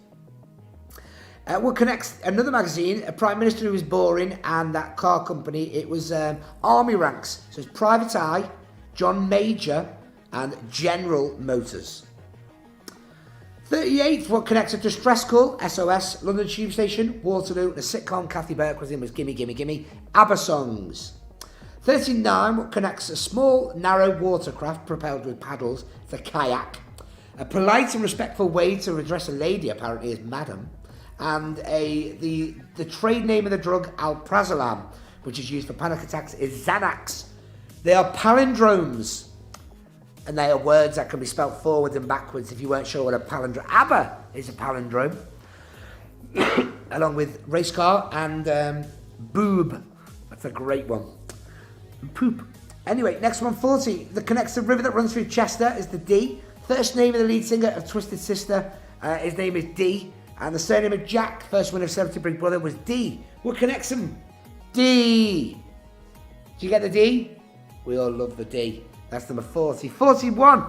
What connects another magazine, a prime minister who was boring, and that car company? It was Army Ranks. So it's Private Eye, John Major, and General Motors. 38th, what connects a distress call, SOS, London Tube Station, Waterloo, the sitcom Kathy Burke was in was Gimme Gimme Gimme, ABBA songs. 39, what connects a small, narrow watercraft propelled with paddles, it's a kayak. A polite and respectful way to address a lady apparently is madam. And the trade name of the drug, alprazolam, which is used for panic attacks, is Xanax. They are palindromes. And they are words that can be spelt forwards and backwards if you weren't sure what a palindrome... ABBA is a palindrome. Along with race car and boob. That's a great one. And poop. Anyway, next one, 40. The connects the river that runs through Chester is the Dee. First name of the lead singer of Twisted Sister, his name is Dee. And the surname of Jack, first winner of Celebrity Big Brother, was D. What connects them? D. Do you get the D? We all love the D. That's number 40. 41.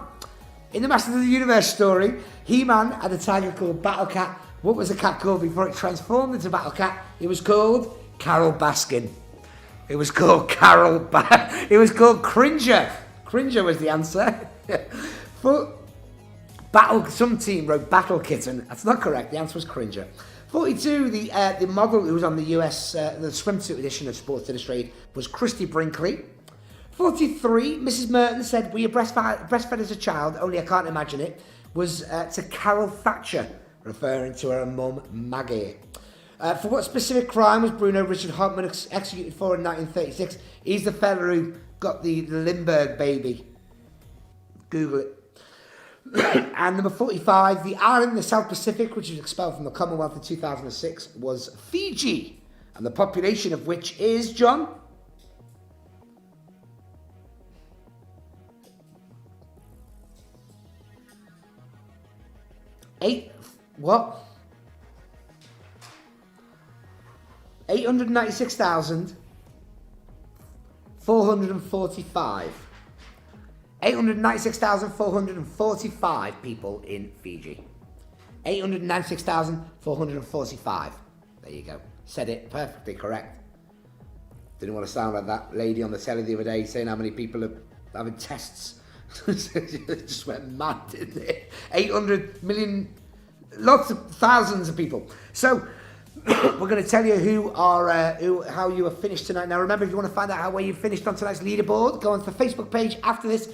In the Masters of the Universe story, He-Man had a tiger called Battle Cat. What was the cat called before it transformed into Battle Cat? It was called Carol Baskin. It was called It was called Cringer. Cringer was the answer. Some team wrote Battle Kitten. That's not correct. The answer was Cringer. 42. The model who was on the US the swimsuit edition of Sports Illustrated was Christy Brinkley. 43, Mrs. Merton said, were you breastfed as a child, only I can't imagine it, was to Carol Thatcher, referring to her mum, Maggie. For what specific crime was Bruno Richard Hartman executed for in 1936? He's the fella who got the Lindbergh baby. Google it. And number 45, the island in the South Pacific, which was expelled from the Commonwealth in 2006, was Fiji, and the population of which is, John? What? 896,445. 896,445 people in Fiji. 896,445. There you go. Said it perfectly correct. Didn't want to sound like that lady on the telly the other day saying how many people are having tests. It just went mad, didn't it? 800 million, lots of thousands of people. So we're going to tell you how you have finished tonight. Now remember, if you want to find out where you finished on tonight's leaderboard, go onto the Facebook page after this,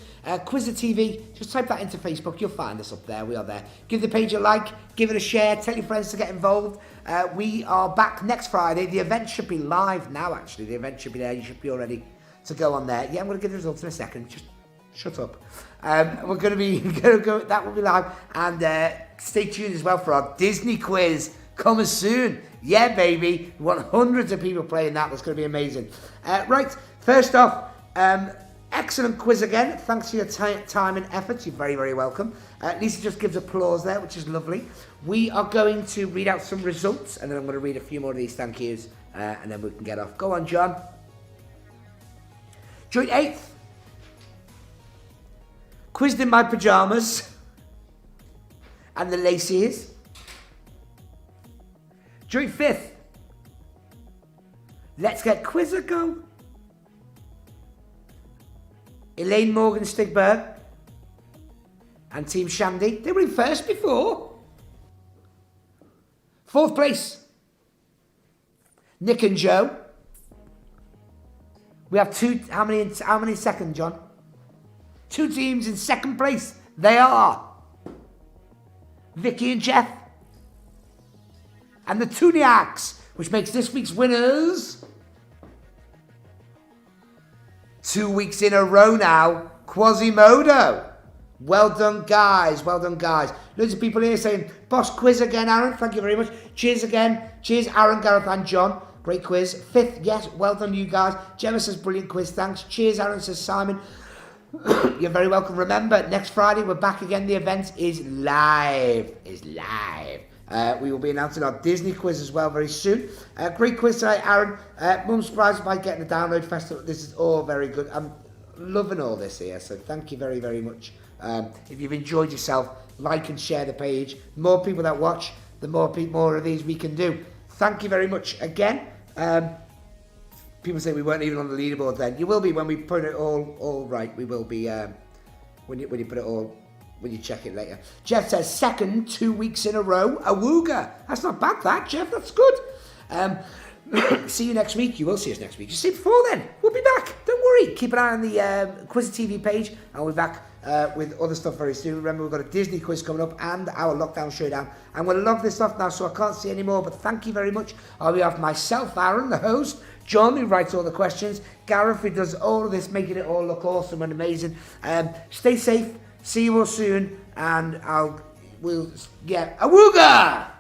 Quizzer TV. Just type that into Facebook, you'll find us up there. We are there. Give the page a like, give it a share, tell your friends to get involved. We are back next Friday. The event should be live now, actually. The event should be there. You should be all ready to go on there. Yeah, I'm going to give the results in a second. Just shut up. We're going to go. That will be live, and stay tuned as well for our Disney quiz coming soon. Yeah, baby, we want hundreds of people playing that. That's going to be amazing. Right, first off, excellent quiz again. Thanks for your time and effort. You're very, very welcome. Lisa just gives applause there, which is lovely. We are going to read out some results, and then I'm going to read a few more of these thank yous, and then we can get off. Go on, John. Joint 8th. Quizzed in my pyjamas and the laces. Joint 5th. Let's get Quizzer go. Elaine Morgan Stigberg and Team Shandy. They were in first before. 4th place. Nick and Joe. We have two. How many second, John? 2 teams in 2nd place. They are Vicky and Jeff. And the Tuniacs, which makes this week's winners 2 weeks in a row now, Quasimodo. Well done, guys. Well done, guys. Loads of people here saying, boss quiz again, Aaron. Thank you very much. Cheers again. Cheers, Aaron, Gareth, and John. Great quiz. 5th, yes. Well done, you guys. Gemma says, brilliant quiz. Thanks. Cheers, Aaron, says Simon. You're very welcome. Remember, next Friday, we're back again. The event is live. We will be announcing our Disney quiz as well very soon. Great quiz tonight, Aaron. Mum's surprised by getting the download festival. This is all very good. I'm loving all this here, so thank you very, very much. If you've enjoyed yourself, like and share the page. The more people that watch, the more of these we can do. Thank you very much again. People say we weren't even on the leaderboard then. You will be when we put it all right. We will be when you put it all when you check it later. Jeff says, second 2 weeks in a row. Awooga. That's not bad, that, Jeff. That's good. See you next week. You will see us next week. You see before then. We'll be back. Don't worry. Keep an eye on the Quiz TV page. And we'll be back with other stuff very soon. Remember, we've got a Disney quiz coming up and our lockdown showdown. I'm going to log this off now so I can't see anymore. But thank you very much. I'll be off myself, Aaron, the host. John, who writes all the questions. Gareth, who does all of this, making it all look awesome and amazing. Stay safe. See you all soon. And we'll get Awooga!